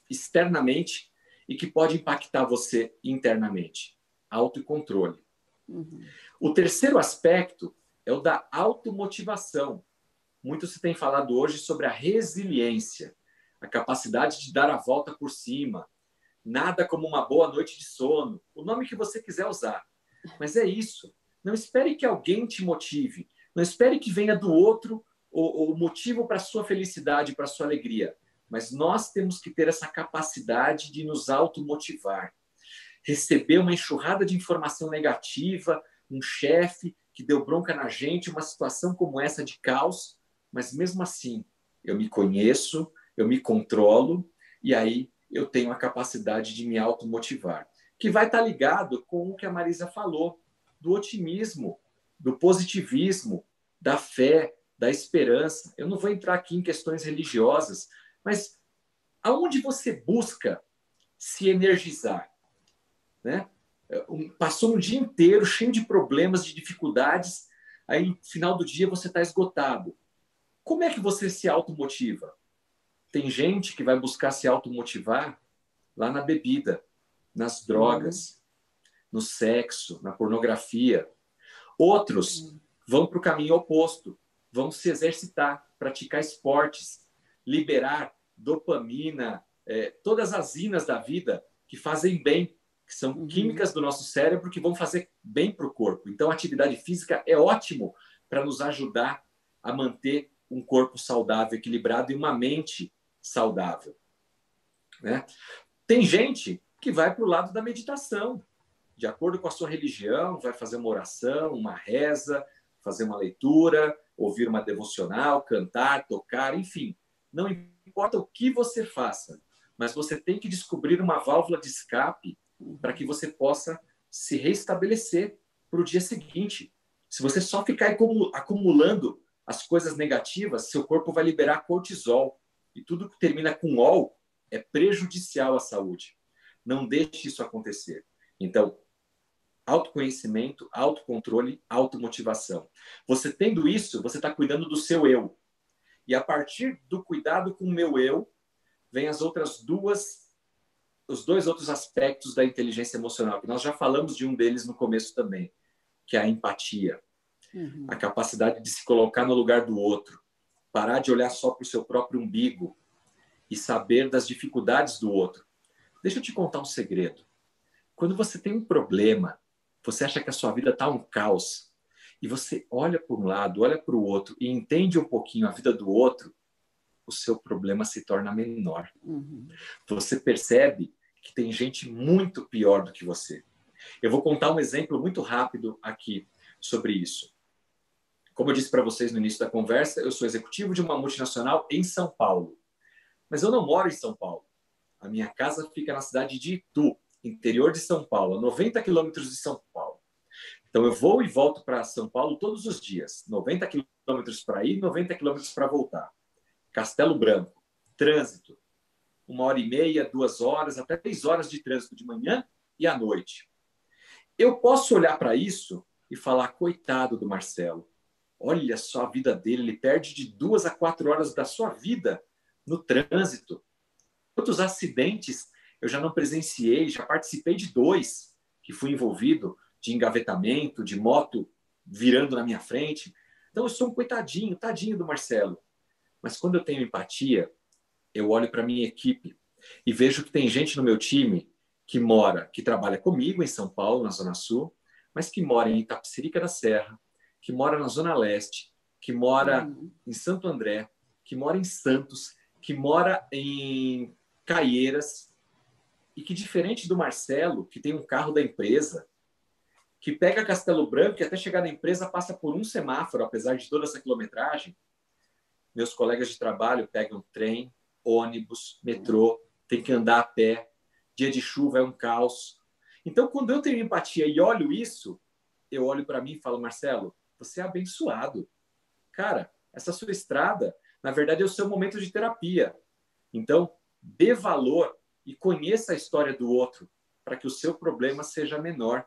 externamente e que pode impactar você internamente? Autocontrole. O terceiro aspecto é o da automotivação. Muito se tem falado hoje sobre a resiliência, a capacidade de dar a volta por cima. Nada como uma boa noite de sono, o nome que você quiser usar. Mas é isso. Não espere que alguém te motive. Não espere que venha do outro o motivo para a sua felicidade, para a sua alegria. Mas nós temos que ter essa capacidade de nos automotivar. Receber uma enxurrada de informação negativa, um chefe que deu bronca na gente, uma situação como essa de caos, mas mesmo assim, eu me conheço, eu me controlo, e aí eu tenho a capacidade de me automotivar, que vai estar ligado com o que a Marisa falou, do otimismo, do positivismo, da fé, da esperança. Eu não vou entrar aqui em questões religiosas, mas aonde você busca se energizar, né? Passou um dia inteiro cheio de problemas, de dificuldades, aí no final do dia você está esgotado. Como é que você se automotiva? Tem gente que vai buscar se automotivar lá na bebida, nas drogas, no sexo, na pornografia. Outros vão para o caminho oposto, vão se exercitar, praticar esportes, liberar dopamina, todas as inas da vida que fazem bem, que são químicas do nosso cérebro que vão fazer bem para o corpo. Então, a atividade física é ótimo para nos ajudar a manter um corpo saudável, equilibrado e uma mente saudável, né? Tem gente que vai para o lado da meditação, de acordo com a sua religião, vai fazer uma oração, uma reza, fazer uma leitura, ouvir uma devocional, cantar, tocar, enfim. Não importa o que você faça, mas você tem que descobrir uma válvula de escape para que você possa se restabelecer para o dia seguinte. Se você só ficar acumulando as coisas negativas, seu corpo vai liberar cortisol. E tudo que termina com ol é prejudicial à saúde. Não deixe isso acontecer. Então, autoconhecimento, autocontrole, automotivação. Você tendo isso, você está cuidando do seu eu. E a partir do cuidado com o meu eu, vem os dois outros aspectos da inteligência emocional, que nós já falamos de um deles no começo também, que é a empatia. A capacidade de se colocar no lugar do outro, parar de olhar só para o seu próprio umbigo e saber das dificuldades do outro. Deixa eu te contar um segredo. Quando você tem um problema, você acha que a sua vida está um caos, e você olha para um lado, olha para o outro e entende um pouquinho a vida do outro, o seu problema se torna menor. Você percebe que tem gente muito pior do que você. Eu vou contar um exemplo muito rápido aqui sobre isso. Como eu disse para vocês no início da conversa, eu sou executivo de uma multinacional em São Paulo. Mas eu não moro em São Paulo. A minha casa fica na cidade de Itu, interior de São Paulo, a 90 quilômetros de São Paulo. Então, eu vou e volto para São Paulo todos os dias. 90 quilômetros para ir, 90 quilômetros para voltar. Castelo Branco, trânsito. 1h30, 2 horas, até 3 horas de trânsito de manhã e à noite. Eu posso olhar para isso e falar, coitado do Marcelo. Olha só a vida dele, ele perde de 2 a 4 horas da sua vida no trânsito. Quantos acidentes eu já não presenciei, já participei de 2 que fui envolvido, de engavetamento, de moto virando na minha frente. Então eu sou um coitadinho, tadinho do Marcelo. Mas quando eu tenho empatia, eu olho para a minha equipe e vejo que tem gente no meu time que trabalha comigo em São Paulo, na Zona Sul, mas que mora em Itapecerica da Serra, que mora na Zona Leste, que mora em Santo André, que mora em Santos, que mora em Caieiras, e que, diferente do Marcelo, que tem um carro da empresa, que pega Castelo Branco e até chegar na empresa passa por um semáforo, apesar de toda essa quilometragem, meus colegas de trabalho pegam trem, ônibus, metrô, tem que andar a pé, dia de chuva é um caos. Então, quando eu tenho empatia e olho isso, eu olho para mim e falo, Marcelo, você é abençoado. Cara, essa sua estrada, na verdade, é o seu momento de terapia. Então, dê valor e conheça a história do outro para que o seu problema seja menor.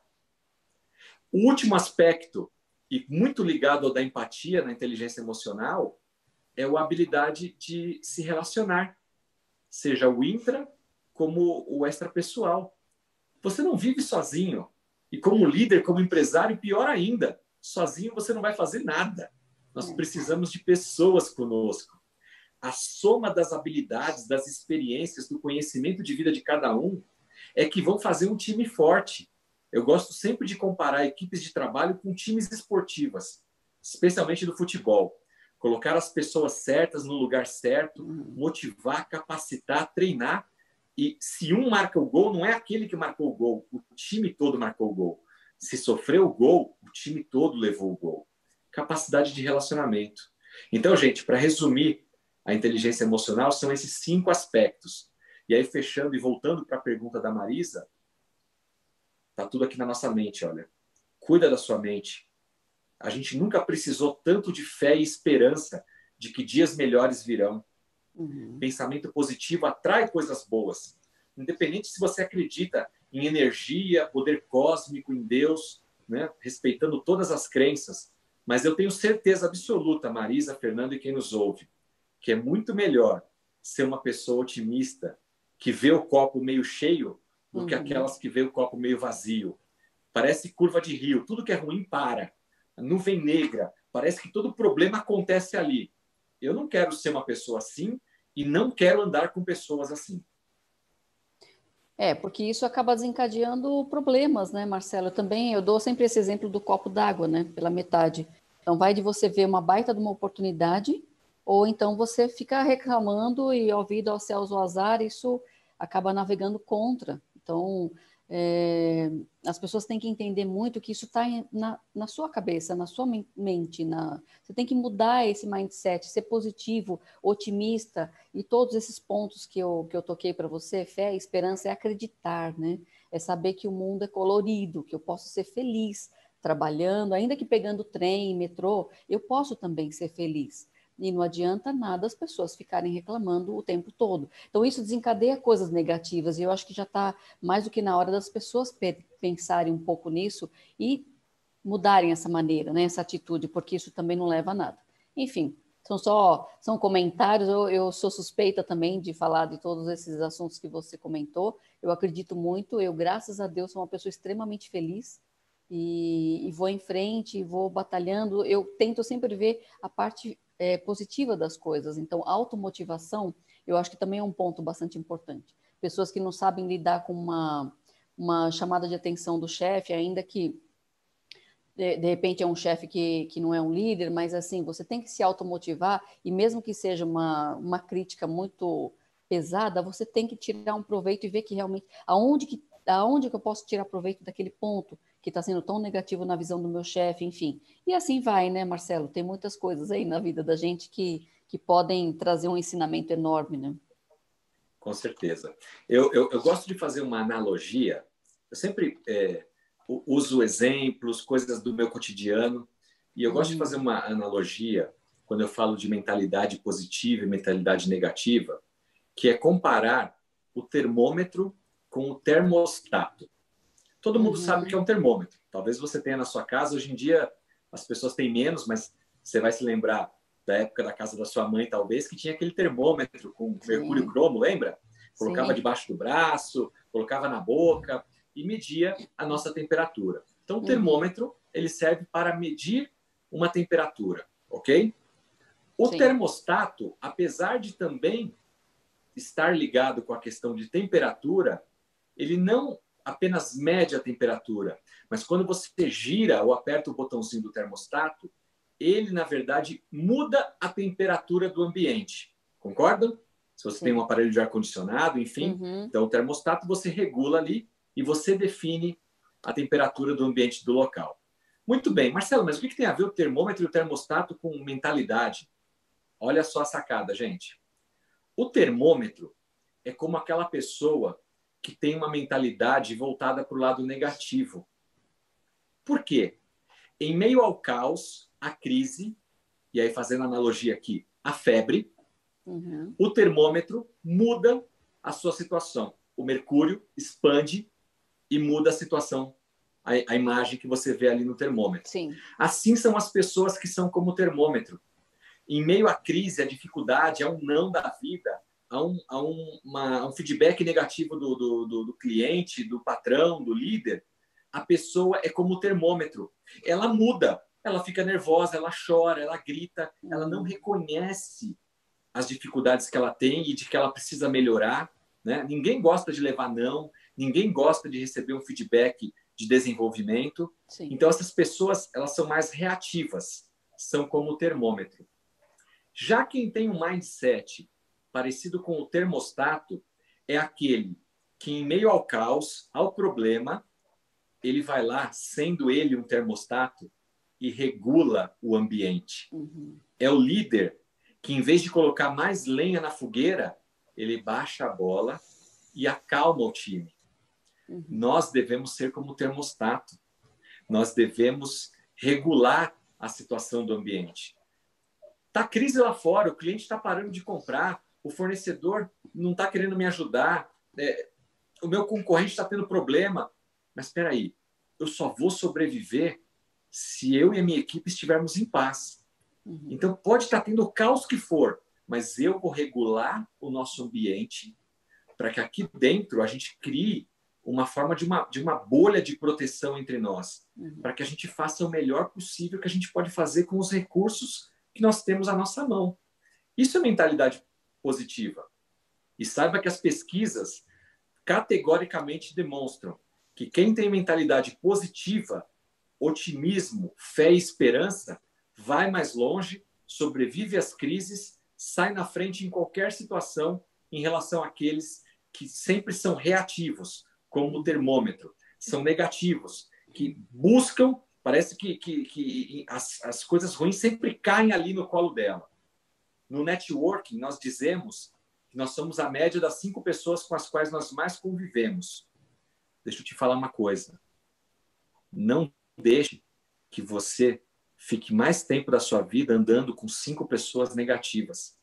O último aspecto, e muito ligado ao da empatia na inteligência emocional, é a habilidade de se relacionar, seja o intra como o extrapessoal. Você não vive sozinho. E como líder, como empresário, pior ainda, sozinho você não vai fazer nada. Nós precisamos de pessoas conosco. A soma das habilidades, das experiências, do conhecimento de vida de cada um é que vão fazer um time forte. Eu gosto sempre de comparar equipes de trabalho com times esportivas, especialmente do futebol. Colocar as pessoas certas no lugar certo, motivar, capacitar, treinar. E se um marca o gol, não é aquele que marcou o gol, o time todo marcou o gol. Se sofreu o gol, o time todo levou o gol. Capacidade de relacionamento. Então, gente, para resumir, a inteligência emocional são esses 5 aspectos. E aí, fechando e voltando para a pergunta da Marisa, tá tudo aqui na nossa mente, olha. Cuida da sua mente. A gente nunca precisou tanto de fé e esperança de que dias melhores virão. Pensamento positivo atrai coisas boas. Independente se você acredita em energia, poder cósmico, em Deus, né? Respeitando todas as crenças. Mas eu tenho certeza absoluta, Marisa, Fernando e quem nos ouve, que é muito melhor ser uma pessoa otimista, que vê o copo meio cheio, do que aquelas que vê o copo meio vazio. Parece curva de rio. Tudo que é ruim para. Nuvem negra. Parece que todo problema acontece ali. Eu não quero ser uma pessoa assim e não quero andar com pessoas assim. Porque isso acaba desencadeando problemas, né, Marcelo? Eu dou sempre esse exemplo do copo d'água, né, pela metade. Então, vai de você ver uma baita de uma oportunidade, ou então você fica reclamando e ouvido aos céus o azar, isso acaba navegando contra. Então, as pessoas têm que entender muito que isso está na sua cabeça, na sua mente. Você tem que mudar esse mindset, ser positivo, otimista, e todos esses pontos que eu toquei para você, fé, esperança, é acreditar, né? É saber que o mundo é colorido, que eu posso ser feliz trabalhando, ainda que pegando trem, metrô, eu posso também ser feliz. E não adianta nada as pessoas ficarem reclamando o tempo todo. Então, isso desencadeia coisas negativas, e eu acho que já está mais do que na hora das pessoas pensarem um pouco nisso e mudarem essa maneira, né, essa atitude, porque isso também não leva a nada. Enfim, são comentários, eu sou suspeita também de falar de todos esses assuntos que você comentou. Eu acredito muito, graças a Deus, sou uma pessoa extremamente feliz, e vou em frente, e vou batalhando. Eu tento sempre ver a parte positiva das coisas. Então, automotivação, eu acho que também é um ponto bastante importante. Pessoas que não sabem lidar com uma chamada de atenção do chefe, ainda que de repente é um chefe que não é um líder, mas assim, você tem que se automotivar, e mesmo que seja uma crítica muito pesada, você tem que tirar um proveito e ver que realmente, aonde que eu posso tirar proveito daquele ponto que está sendo tão negativo na visão do meu chefe, enfim. E assim vai, né, Marcelo? Tem muitas coisas aí na vida da gente que podem trazer um ensinamento enorme, né? Com certeza. Eu gosto de fazer uma analogia. Eu sempre uso exemplos, coisas do meu cotidiano, e eu gosto de fazer uma analogia quando eu falo de mentalidade positiva e mentalidade negativa, que é comparar o termômetro com o termostato. Todo mundo sabe o que é um termômetro. Talvez você tenha na sua casa. Hoje em dia, as pessoas têm menos, mas você vai se lembrar da época da casa da sua mãe, talvez, que tinha aquele termômetro com mercúrio cromo, lembra? Colocava debaixo do braço, colocava na boca e media a nossa temperatura. Então, o termômetro, ele serve para medir uma temperatura, ok? O termostato, apesar de também estar ligado com a questão de temperatura, ele não apenas mede a temperatura, mas quando você gira ou aperta o botãozinho do termostato, ele, na verdade, muda a temperatura do ambiente. Concordam? Se você tem um aparelho de ar-condicionado, enfim, então o termostato você regula ali e você define a temperatura do ambiente do local. Muito bem. Marcelo, mas o que tem a ver o termômetro e o termostato com mentalidade? Olha só a sacada, gente. O termômetro é como aquela pessoa que tem uma mentalidade voltada para o lado negativo. Por quê? Em meio ao caos, à crise, e aí fazendo analogia aqui, a febre, o termômetro muda a sua situação. O mercúrio expande e muda a situação, a imagem que você vê ali no termômetro. Sim. Assim são as pessoas que são como o termômetro. Em meio à crise, à dificuldade, a um não da vida, a um feedback negativo do cliente, do patrão, do líder, a pessoa é como o termômetro. Ela muda, ela fica nervosa, ela chora, ela grita, ela não reconhece as dificuldades que ela tem e de que ela precisa melhorar, né? Ninguém gosta de levar não, ninguém gosta de receber um feedback de desenvolvimento. Sim. Então, essas pessoas, elas são mais reativas, são como o termômetro. Já quem tem um mindset parecido com o termostato é aquele que, em meio ao caos, ao problema, ele vai lá, sendo ele um termostato, e regula o ambiente. É o líder que, em vez de colocar mais lenha na fogueira, ele baixa a bola e acalma o time. Nós devemos ser como termostato. Nós devemos regular a situação do ambiente. Está crise lá fora, o cliente está parando de comprar, o fornecedor não está querendo me ajudar, o meu concorrente está tendo problema. Mas espera aí, eu só vou sobreviver se eu e a minha equipe estivermos em paz. Então, pode estar tendo o caos que for, mas eu vou regular o nosso ambiente para que aqui dentro a gente crie uma forma de uma bolha de proteção entre nós, para que a gente faça o melhor possível que a gente pode fazer com os recursos que nós temos à nossa mão. Isso é mentalidade positiva. E saiba que as pesquisas categoricamente demonstram que quem tem mentalidade positiva, otimismo, fé e esperança, vai mais longe, sobrevive às crises, sai na frente em qualquer situação em relação àqueles que sempre são reativos, como o termômetro, são negativos, que buscam, parece que as coisas ruins sempre caem ali no colo dela. No networking, nós dizemos que nós somos a média das 5 pessoas com as quais nós mais convivemos. Deixa eu te falar uma coisa. Não deixe que você fique mais tempo da sua vida andando com 5 pessoas negativas.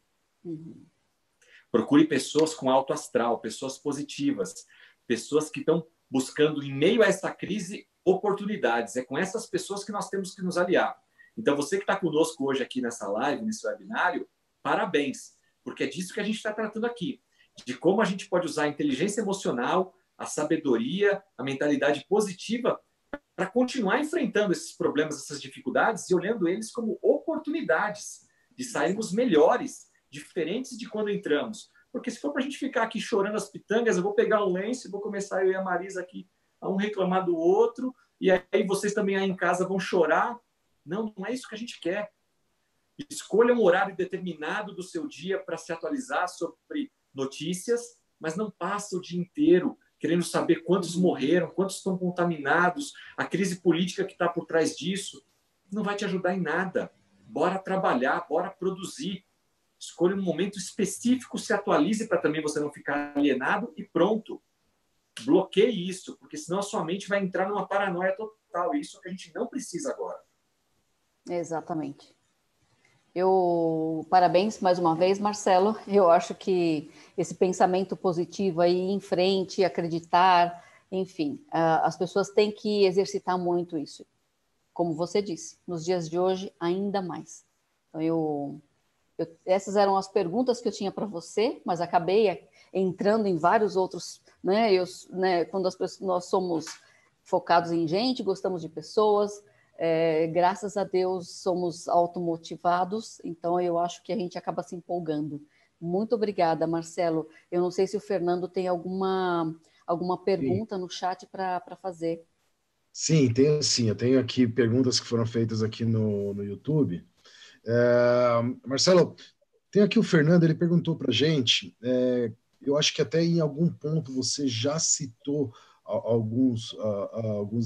Procure pessoas com alto astral, pessoas positivas, pessoas que estão buscando, em meio a essa crise, oportunidades. É com essas pessoas que nós temos que nos aliar. Então, você que está conosco hoje aqui nessa live, nesse webinário, parabéns, porque é disso que a gente está tratando aqui, de como a gente pode usar a inteligência emocional, a sabedoria, a mentalidade positiva para continuar enfrentando esses problemas, essas dificuldades e olhando eles como oportunidades de sairmos melhores, diferentes de quando entramos. Porque se for para a gente ficar aqui chorando as pitangas, eu vou pegar um lenço e vou começar eu e a Marisa aqui a um reclamar do outro, e aí vocês também aí em casa vão chorar. Não, não é isso que a gente quer. Escolha um horário determinado do seu dia para se atualizar sobre notícias, mas não passa o dia inteiro querendo saber quantos morreram, quantos estão contaminados, a crise política que está por trás disso. Não vai te ajudar em nada. Bora trabalhar, bora produzir. Escolha um momento específico, se atualize para também você não ficar alienado e pronto. Bloqueie isso, porque senão a sua mente vai entrar numa paranoia total. Isso é o que a gente não precisa agora. Exatamente. Parabéns mais uma vez, Marcelo. Eu acho que esse pensamento positivo aí em frente, acreditar, enfim, as pessoas têm que exercitar muito isso. Como você disse, nos dias de hoje, ainda mais. Então, essas eram as perguntas que eu tinha para você, mas acabei entrando em vários outros, né? Quando nós somos focados em gente, gostamos de pessoas, graças a Deus somos automotivados, então eu acho que a gente acaba se empolgando. Muito obrigada, Marcelo. Eu não sei se o Fernando tem alguma pergunta no chat para fazer. Sim, tenho sim. Eu tenho aqui perguntas que foram feitas aqui no YouTube. Marcelo, tem aqui o Fernando, ele perguntou para a gente, eu acho que até em algum ponto você já citou alguns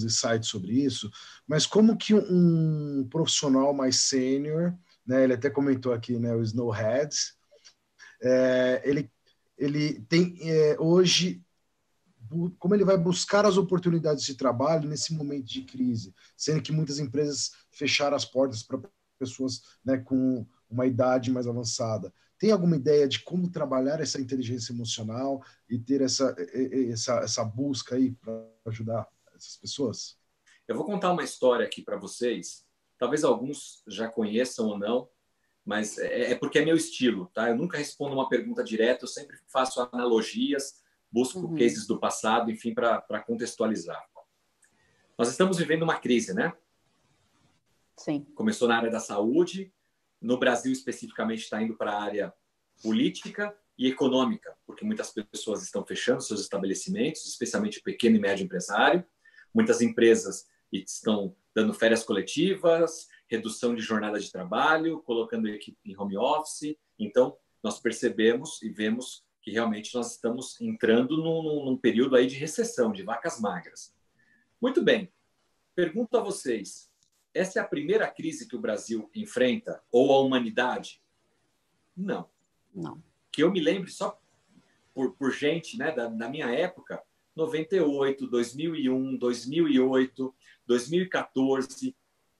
insights sobre isso, mas como que um profissional mais sênior, né, ele até comentou aqui, né, o Snowhead, ele tem hoje, como ele vai buscar as oportunidades de trabalho nesse momento de crise, sendo que muitas empresas fecharam as portas para pessoas, né, com uma idade mais avançada. Tem alguma ideia de como trabalhar essa inteligência emocional e ter essa busca aí para ajudar essas pessoas? Eu vou contar uma história aqui para vocês. Talvez alguns já conheçam ou não, mas é porque é meu estilo, tá? Eu nunca respondo uma pergunta direta, eu sempre faço analogias, busco cases do passado, enfim, para contextualizar. Nós estamos vivendo uma crise, né? Sim. Começou na área da saúde, no Brasil especificamente está indo para a área política e econômica, porque muitas pessoas estão fechando seus estabelecimentos, especialmente o pequeno e médio empresário. Muitas empresas estão dando férias coletivas, redução de jornada de trabalho, colocando a equipe em home office. Então, nós percebemos e vemos que realmente nós estamos entrando num período aí de recessão, de vacas magras. Muito bem. Pergunto a vocês, essa é a primeira crise que o Brasil enfrenta? Ou a humanidade? Não. Não. Que eu me lembre, só por gente, né, da minha época, 98, 2001, 2008, 2014,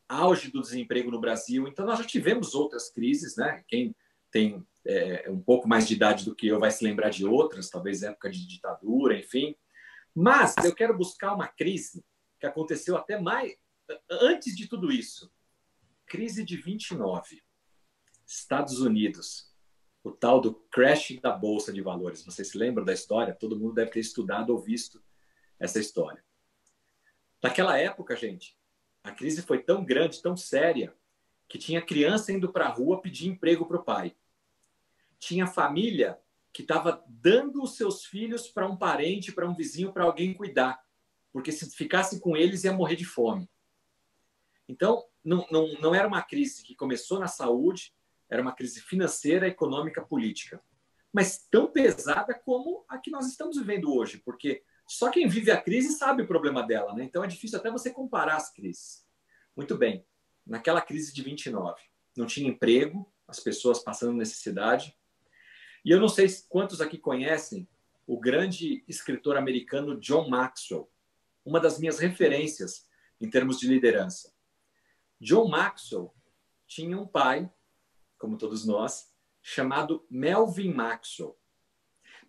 auge do desemprego no Brasil. Então, nós já tivemos outras crises, né? Quem tem um pouco mais de idade do que eu vai se lembrar de outras, talvez época de ditadura, enfim. Mas eu quero buscar uma crise que aconteceu até mais antes de tudo isso. Crise de 29, Estados Unidos. O tal do crash da Bolsa de Valores. Vocês se lembram da história? Todo mundo deve ter estudado ou visto essa história. Naquela época, gente, a crise foi tão grande, tão séria, que tinha criança indo para a rua pedir emprego para o pai. Tinha família que estava dando os seus filhos para um parente, para um vizinho, para alguém cuidar. Porque se ficasse com eles, ia morrer de fome. Então, não era uma crise que começou na saúde, era uma crise financeira, econômica, política. Mas tão pesada como a que nós estamos vivendo hoje, porque só quem vive a crise sabe o problema dela, né? Então é difícil até você comparar as crises. Muito bem, naquela crise de 29, não tinha emprego, as pessoas passando necessidade. E eu não sei quantos aqui conhecem o grande escritor americano John Maxwell, uma das minhas referências em termos de liderança. John Maxwell tinha um pai, como todos nós, chamado Melvin Maxwell.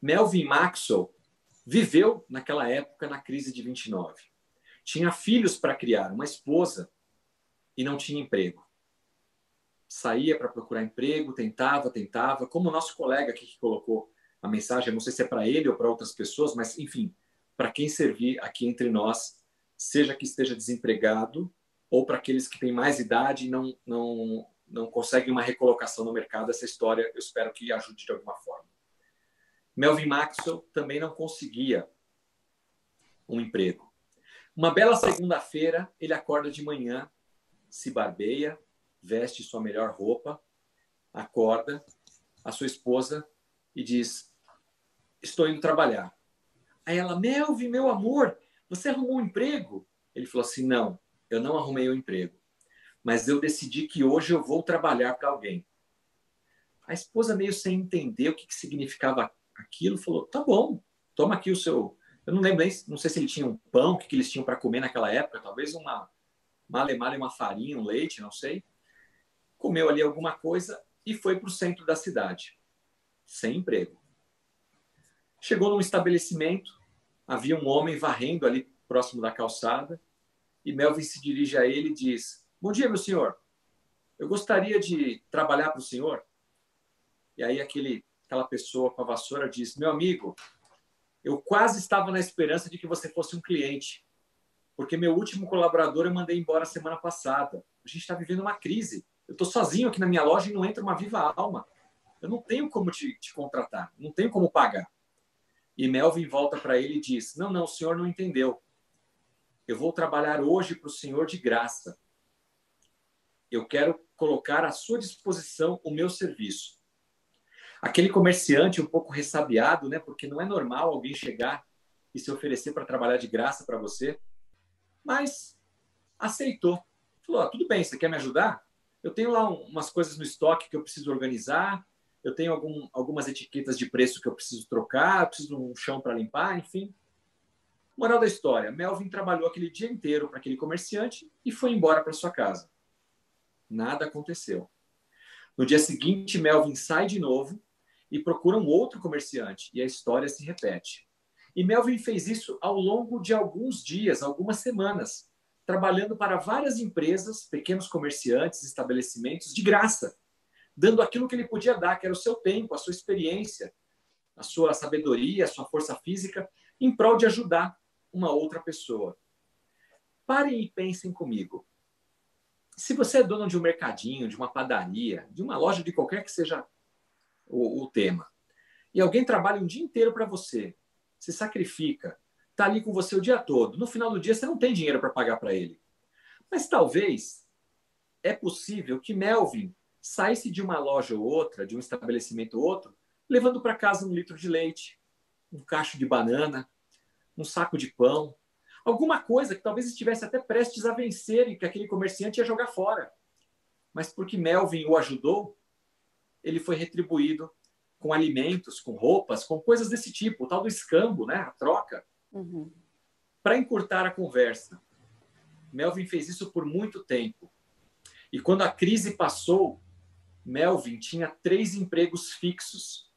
Melvin Maxwell viveu naquela época na crise de 29. Tinha filhos para criar, uma esposa, e não tinha emprego. Saía para procurar emprego, tentava, como o nosso colega aqui que colocou a mensagem, não sei se é para ele ou para outras pessoas, mas, enfim, para quem servir aqui entre nós, seja que esteja desempregado ou para aqueles que têm mais idade e não conseguem uma recolocação no mercado, essa história eu espero que ajude de alguma forma. Melvin Maxwell também não conseguia um emprego. Uma bela segunda-feira, ele acorda de manhã, se barbeia, veste sua melhor roupa, acorda a sua esposa e diz: estou indo trabalhar. Aí ela: Melvin, meu amor, você arrumou um emprego? Ele falou assim: não, eu não arrumei um emprego, mas eu decidi que hoje eu vou trabalhar para alguém. A esposa, meio sem entender o que significava aquilo, falou: tá bom, toma aqui o seu... Eu não lembro, não sei se ele tinha um pão, o que eles tinham para comer naquela época, talvez uma male-male, uma farinha, um leite, não sei. Comeu ali alguma coisa e foi para o centro da cidade, sem emprego. Chegou num estabelecimento, havia um homem varrendo ali próximo da calçada, e Melvin se dirige a ele e diz: bom dia, meu senhor, eu gostaria de trabalhar para o senhor. E aí aquela pessoa com a vassoura diz: meu amigo, eu quase estava na esperança de que você fosse um cliente, porque meu último colaborador eu mandei embora semana passada. A gente está vivendo uma crise. Eu estou sozinho aqui na minha loja e não entra uma viva alma. Eu não tenho como te contratar, não tenho como pagar. E Melvin volta para ele e diz: não, o senhor não entendeu. Eu vou trabalhar hoje para o senhor de graça. Eu quero colocar à sua disposição o meu serviço. Aquele comerciante um pouco ressabiado, né? Porque não é normal alguém chegar e se oferecer para trabalhar de graça para você, mas aceitou. Falou: tudo bem, você quer me ajudar? Eu tenho lá umas coisas no estoque que eu preciso organizar, eu tenho algumas etiquetas de preço que eu preciso trocar, eu preciso de um chão para limpar, enfim. Moral da história: Melvin trabalhou aquele dia inteiro para aquele comerciante e foi embora para sua casa. Nada aconteceu. No dia seguinte, Melvin sai de novo e procura um outro comerciante, e a história se repete. E Melvin fez isso ao longo de alguns dias, algumas semanas, trabalhando para várias empresas, pequenos comerciantes, estabelecimentos, de graça, dando aquilo que ele podia dar, que era o seu tempo, a sua experiência, a sua sabedoria, a sua força física, em prol de ajudar uma outra pessoa. Parem e pensem comigo. Se você é dono de um mercadinho, de uma padaria, de uma loja, de qualquer que seja o tema, e alguém trabalha um dia inteiro para você, se sacrifica, está ali com você o dia todo, no final do dia você não tem dinheiro para pagar para ele. Mas talvez é possível que Melvin saísse de uma loja ou outra, de um estabelecimento ou outro, levando para casa 1 litro de leite, um cacho de banana, um saco de pão, alguma coisa que talvez estivesse até prestes a vencer e que aquele comerciante ia jogar fora. Mas porque Melvin o ajudou, ele foi retribuído com alimentos, com roupas, com coisas desse tipo, o tal do escambo, né? A troca. Uhum. Para encurtar a conversa, Melvin fez isso por muito tempo. E quando a crise passou, Melvin tinha 3 empregos fixos.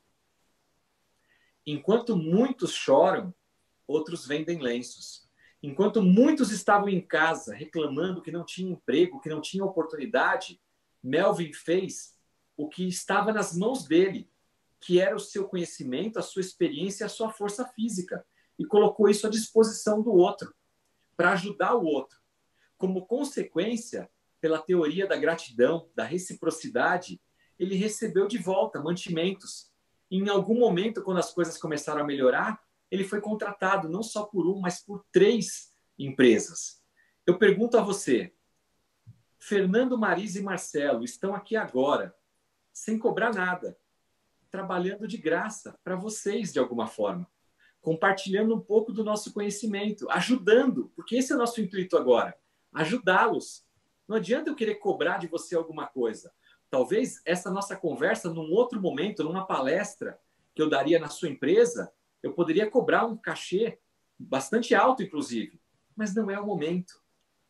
Enquanto muitos choram, outros vendem lenços. Enquanto muitos estavam em casa reclamando que não tinha emprego, que não tinha oportunidade, Melvin fez o que estava nas mãos dele, que era o seu conhecimento, a sua experiência, a sua força física, e colocou isso à disposição do outro, para ajudar o outro. Como consequência, pela teoria da gratidão, da reciprocidade, ele recebeu de volta mantimentos. E em algum momento, quando as coisas começaram a melhorar, ele foi contratado não só por mas por 3 empresas. Eu pergunto a você, Fernando, Marisa e Marcelo estão aqui agora, sem cobrar nada, trabalhando de graça para vocês de alguma forma, compartilhando um pouco do nosso conhecimento, ajudando, porque esse é o nosso intuito agora, ajudá-los. Não adianta eu querer cobrar de você alguma coisa. Talvez essa nossa conversa, num outro momento, numa palestra que eu daria na sua empresa, eu poderia cobrar um cachê bastante alto, inclusive. Mas não é o momento,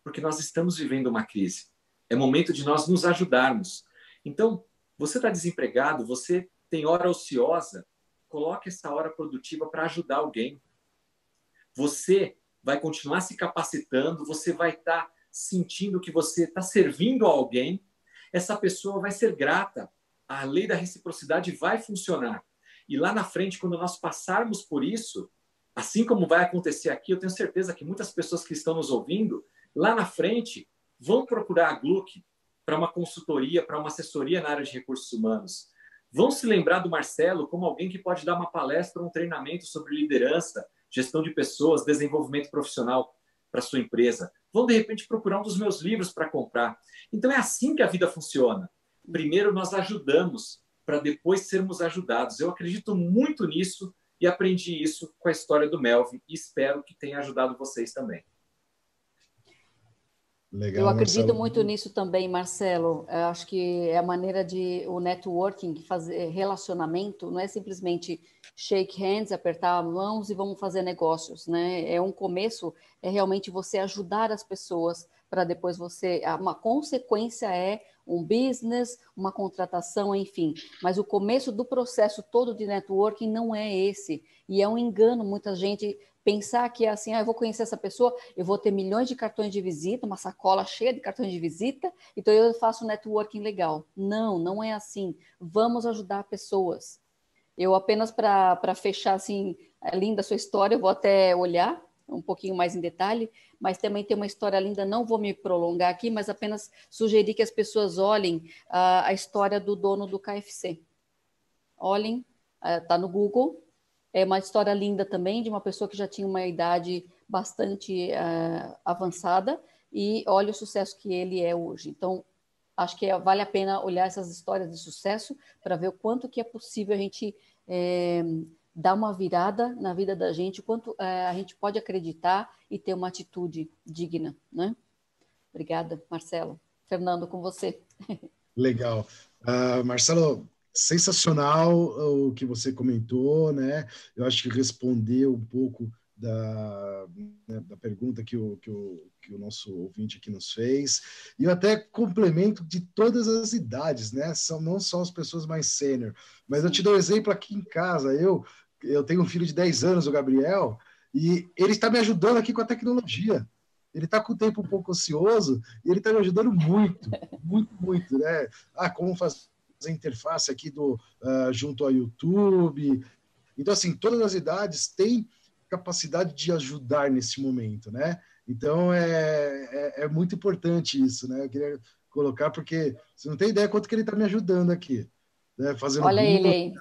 porque nós estamos vivendo uma crise. É momento de nós nos ajudarmos. Então, você está desempregado, você tem hora ociosa, coloque essa hora produtiva para ajudar alguém. Você vai continuar se capacitando, você vai estar sentindo que você está servindo a alguém, essa pessoa vai ser grata, a lei da reciprocidade vai funcionar. E lá na frente, quando nós passarmos por isso, assim como vai acontecer aqui, eu tenho certeza que muitas pessoas que estão nos ouvindo, lá na frente, vão procurar a Gluck para uma consultoria, para uma assessoria na área de recursos humanos. Vão se lembrar do Marcelo como alguém que pode dar uma palestra, um treinamento sobre liderança, gestão de pessoas, desenvolvimento profissional para sua empresa. Vão, de repente, procurar um dos meus livros para comprar. Então, é assim que a vida funciona. Primeiro, nós ajudamos para depois sermos ajudados. Eu acredito muito nisso e aprendi isso com a história do Melvin e espero que tenha ajudado vocês também. Legal, eu acredito Marcelo. muito nisso também, Marcelo. Eu acho que é a maneira de o networking, fazer relacionamento, não é simplesmente shake hands, apertar mãos e vamos fazer negócios, né? É um começo, é realmente você ajudar as pessoas para depois você, uma consequência é um business, uma contratação, enfim. Mas o começo do processo todo de networking não é esse. E é um engano, muita gente pensar que é assim, eu vou conhecer essa pessoa, eu vou ter milhões de cartões de visita, uma sacola cheia de cartões de visita, então eu faço um networking legal. Não, não é assim. Vamos ajudar pessoas. Eu apenas para fechar assim, linda a sua história, eu vou até olhar um pouquinho mais em detalhe, mas também tem uma história linda, não vou me prolongar aqui, mas apenas sugerir que as pessoas olhem a história do dono do KFC. Olhem, está no Google. É uma história linda também, de uma pessoa que já tinha uma idade bastante avançada, e olha o sucesso que ele é hoje. Então, acho que vale a pena olhar essas histórias de sucesso para ver o quanto que é possível a gente dar uma virada na vida da gente, o quanto a gente pode acreditar e ter uma atitude digna, né? Obrigada, Marcelo. Fernando, com você. Legal. Marcelo, sensacional o que você comentou, né? Eu acho que respondeu um pouco da pergunta que o nosso ouvinte aqui nos fez. E eu até complemento de todas as idades, né? Não só as pessoas mais sênior. Mas eu te dou um exemplo aqui em casa. Eu tenho um filho de 10 anos, o Gabriel, e ele está me ajudando aqui com a tecnologia. Ele está com o tempo um pouco ocioso e ele está me ajudando muito, muito, muito, né? Como fazer a interface aqui junto ao YouTube. Então, assim, todas as idades têm capacidade de ajudar nesse momento, né? Então, é muito importante isso, né? Eu queria colocar, porque você não tem ideia quanto que ele está me ajudando aqui, né? Fazendo Olha ele aí.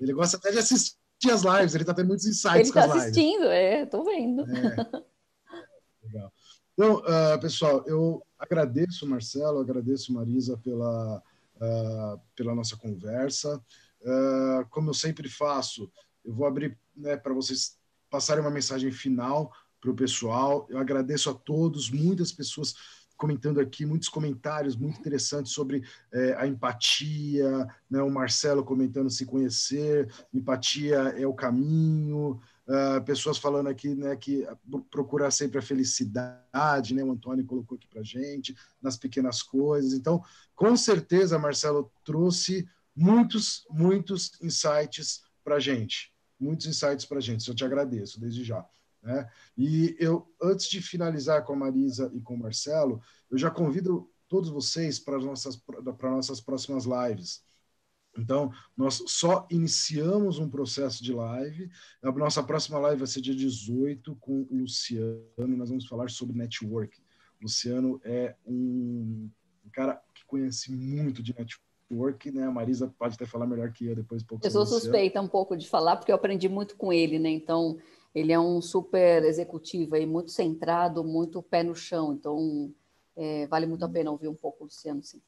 Ele gosta até de assistir as lives, ele está tendo muitos insights Ele com está as lives. assistindo, estou vendo. Legal. Então, pessoal, eu agradeço, Marcelo, agradeço, Marisa, pela nossa conversa. Como eu sempre faço, eu vou abrir, né, para vocês passarem uma mensagem final para o pessoal. Eu agradeço a todos, muitas pessoas comentando aqui muitos comentários muito interessantes sobre a empatia, né? O Marcelo comentando se conhecer, empatia é o caminho, pessoas falando aqui, né, que procurar sempre a felicidade, né? O Antônio colocou aqui para a gente, nas pequenas coisas. Então, com certeza, Marcelo trouxe muitos insights para a gente. Muitos insights para a gente. Eu te agradeço desde já. Né? E eu, antes de finalizar com a Marisa e com o Marcelo, eu já convido todos vocês para nossas próximas lives. Então, nós só iniciamos um processo de live. A nossa próxima live vai ser dia 18 com o Luciano. Nós vamos falar sobre network. O Luciano é um cara que conhece muito de network, né? A Marisa pode até falar melhor que eu depois um pouco. Eu sou suspeita um pouco de falar, porque eu aprendi muito com ele, né? Então, ele é um super executivo aí, muito centrado, muito pé no chão. Então, vale muito a pena ouvir um pouco o Luciano, sim.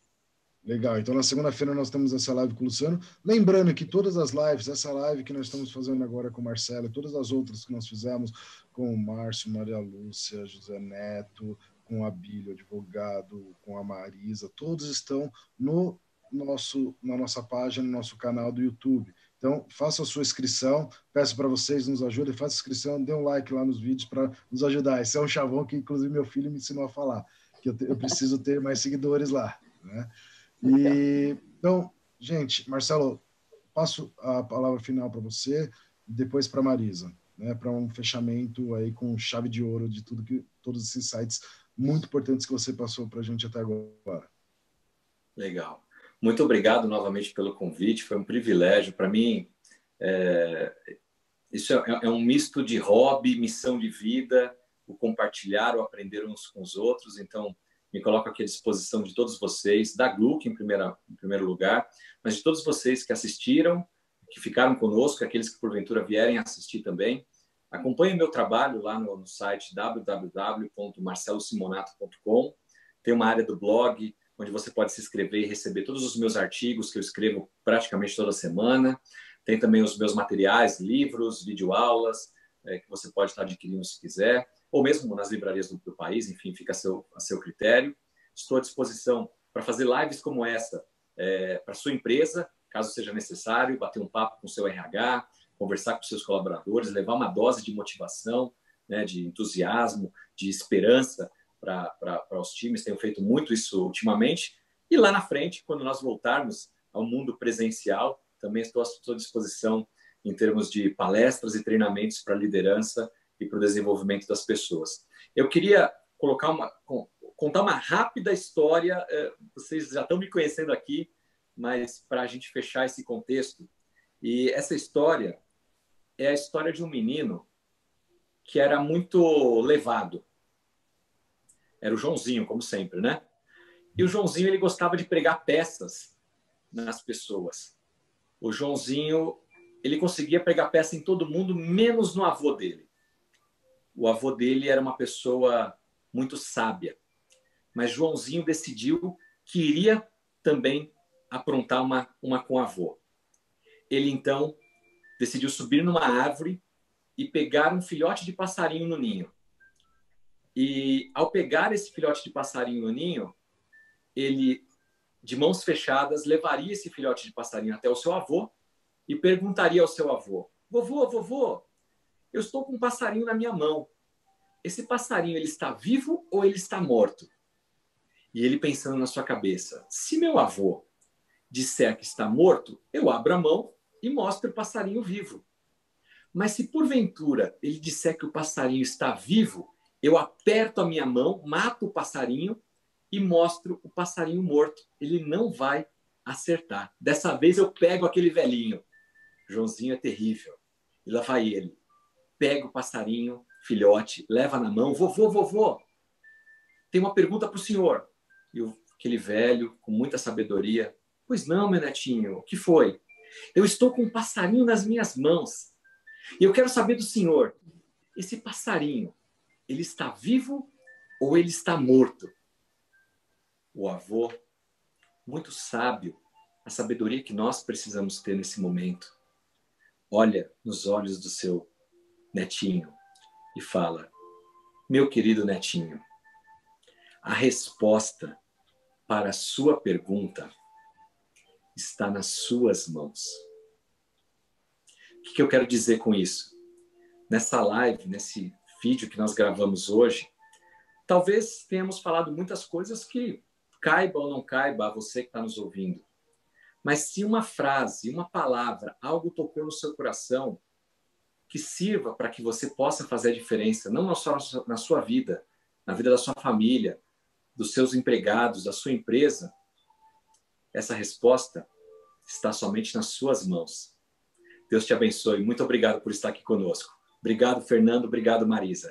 Legal, então na segunda-feira nós temos essa live com o Luciano. Lembrando que todas as lives, essa live que nós estamos fazendo agora com o Marcelo, todas as outras que nós fizemos com o Márcio, Maria Lúcia, José Neto, com a Bílio, advogado, com a Marisa, todos estão na nossa página, no nosso canal do YouTube. Então, faça a sua inscrição, peço para vocês, nos ajudem, faça a inscrição, dê um like lá nos vídeos para nos ajudar. Esse é um chavão que, inclusive, meu filho me ensinou a falar, que eu preciso ter mais seguidores lá, né? E, então, gente, Marcelo, passo a palavra final para você e depois para a Marisa, né, para um fechamento aí com chave de ouro de todos esses insights muito importantes que você passou para a gente até agora. Legal. Muito obrigado novamente pelo convite, foi um privilégio. Para mim, isso é um misto de hobby, missão de vida, o compartilhar, o aprender uns com os outros. Então, me coloco aqui à disposição de todos vocês, da Gluck em primeiro lugar, mas de todos vocês que assistiram, que ficaram conosco, aqueles que porventura vierem assistir também. Acompanhem meu trabalho lá no site www.marcelosimonato.com. Tem uma área do blog onde você pode se inscrever e receber todos os meus artigos que eu escrevo praticamente toda semana. Tem também os meus materiais, livros, videoaulas, que você pode estar adquirindo se quiser, ou mesmo nas livrarias do país, enfim, fica a seu critério. Estou à disposição para fazer lives como essa para sua empresa, caso seja necessário, bater um papo com o seu RH, conversar com seus colaboradores, levar uma dose de motivação, né, de entusiasmo, de esperança para os times. Tenho feito muito isso ultimamente. E lá na frente, quando nós voltarmos ao mundo presencial, também estou à sua disposição em termos de palestras e treinamentos para liderança e para o desenvolvimento das pessoas. Eu queria contar uma rápida história, vocês já estão me conhecendo aqui, mas para a gente fechar esse contexto. E essa história é a história de um menino que era muito levado. Era o Joãozinho, como sempre, né? E o Joãozinho, ele gostava de pregar peças nas pessoas. O Joãozinho, ele conseguia pregar peça em todo mundo, menos no avô dele. O avô dele era uma pessoa muito sábia. Mas Joãozinho decidiu que iria também aprontar uma com o avô. Ele, então, decidiu subir numa árvore e pegar um filhote de passarinho no ninho. E, ao pegar esse filhote de passarinho no ninho, ele, de mãos fechadas, levaria esse filhote de passarinho até o seu avô e perguntaria ao seu avô: vovô, eu estou com um passarinho na minha mão. Esse passarinho, ele está vivo ou ele está morto? E ele pensando na sua cabeça: se meu avô disser que está morto, eu abro a mão e mostro o passarinho vivo. Mas se porventura ele disser que o passarinho está vivo, eu aperto a minha mão, mato o passarinho e mostro o passarinho morto. Ele não vai acertar. Dessa vez eu pego aquele velhinho. Joãozinho é terrível. E lá vai ele. Pega o passarinho, filhote, leva na mão. Vovô, tem uma pergunta para o senhor. E aquele velho, com muita sabedoria: pois não, meu netinho, o que foi? Eu estou com um passarinho nas minhas mãos. E eu quero saber do senhor, esse passarinho, ele está vivo ou ele está morto? O avô, muito sábio, a sabedoria que nós precisamos ter nesse momento, olha nos olhos do seu netinho e fala: meu querido netinho, A resposta para a sua pergunta está nas suas mãos. O que eu quero dizer com isso? Nessa live, nesse vídeo que nós gravamos hoje, talvez tenhamos falado muitas coisas que caiba ou não caiba a você que está nos ouvindo. Mas se uma frase, uma palavra, algo tocou no seu coração, que sirva para que você possa fazer a diferença, não só na sua vida, na vida da sua família, dos seus empregados, da sua empresa, essa resposta está somente nas suas mãos. Deus te abençoe. Muito obrigado por estar aqui conosco. Obrigado, Fernando. Obrigado, Marisa.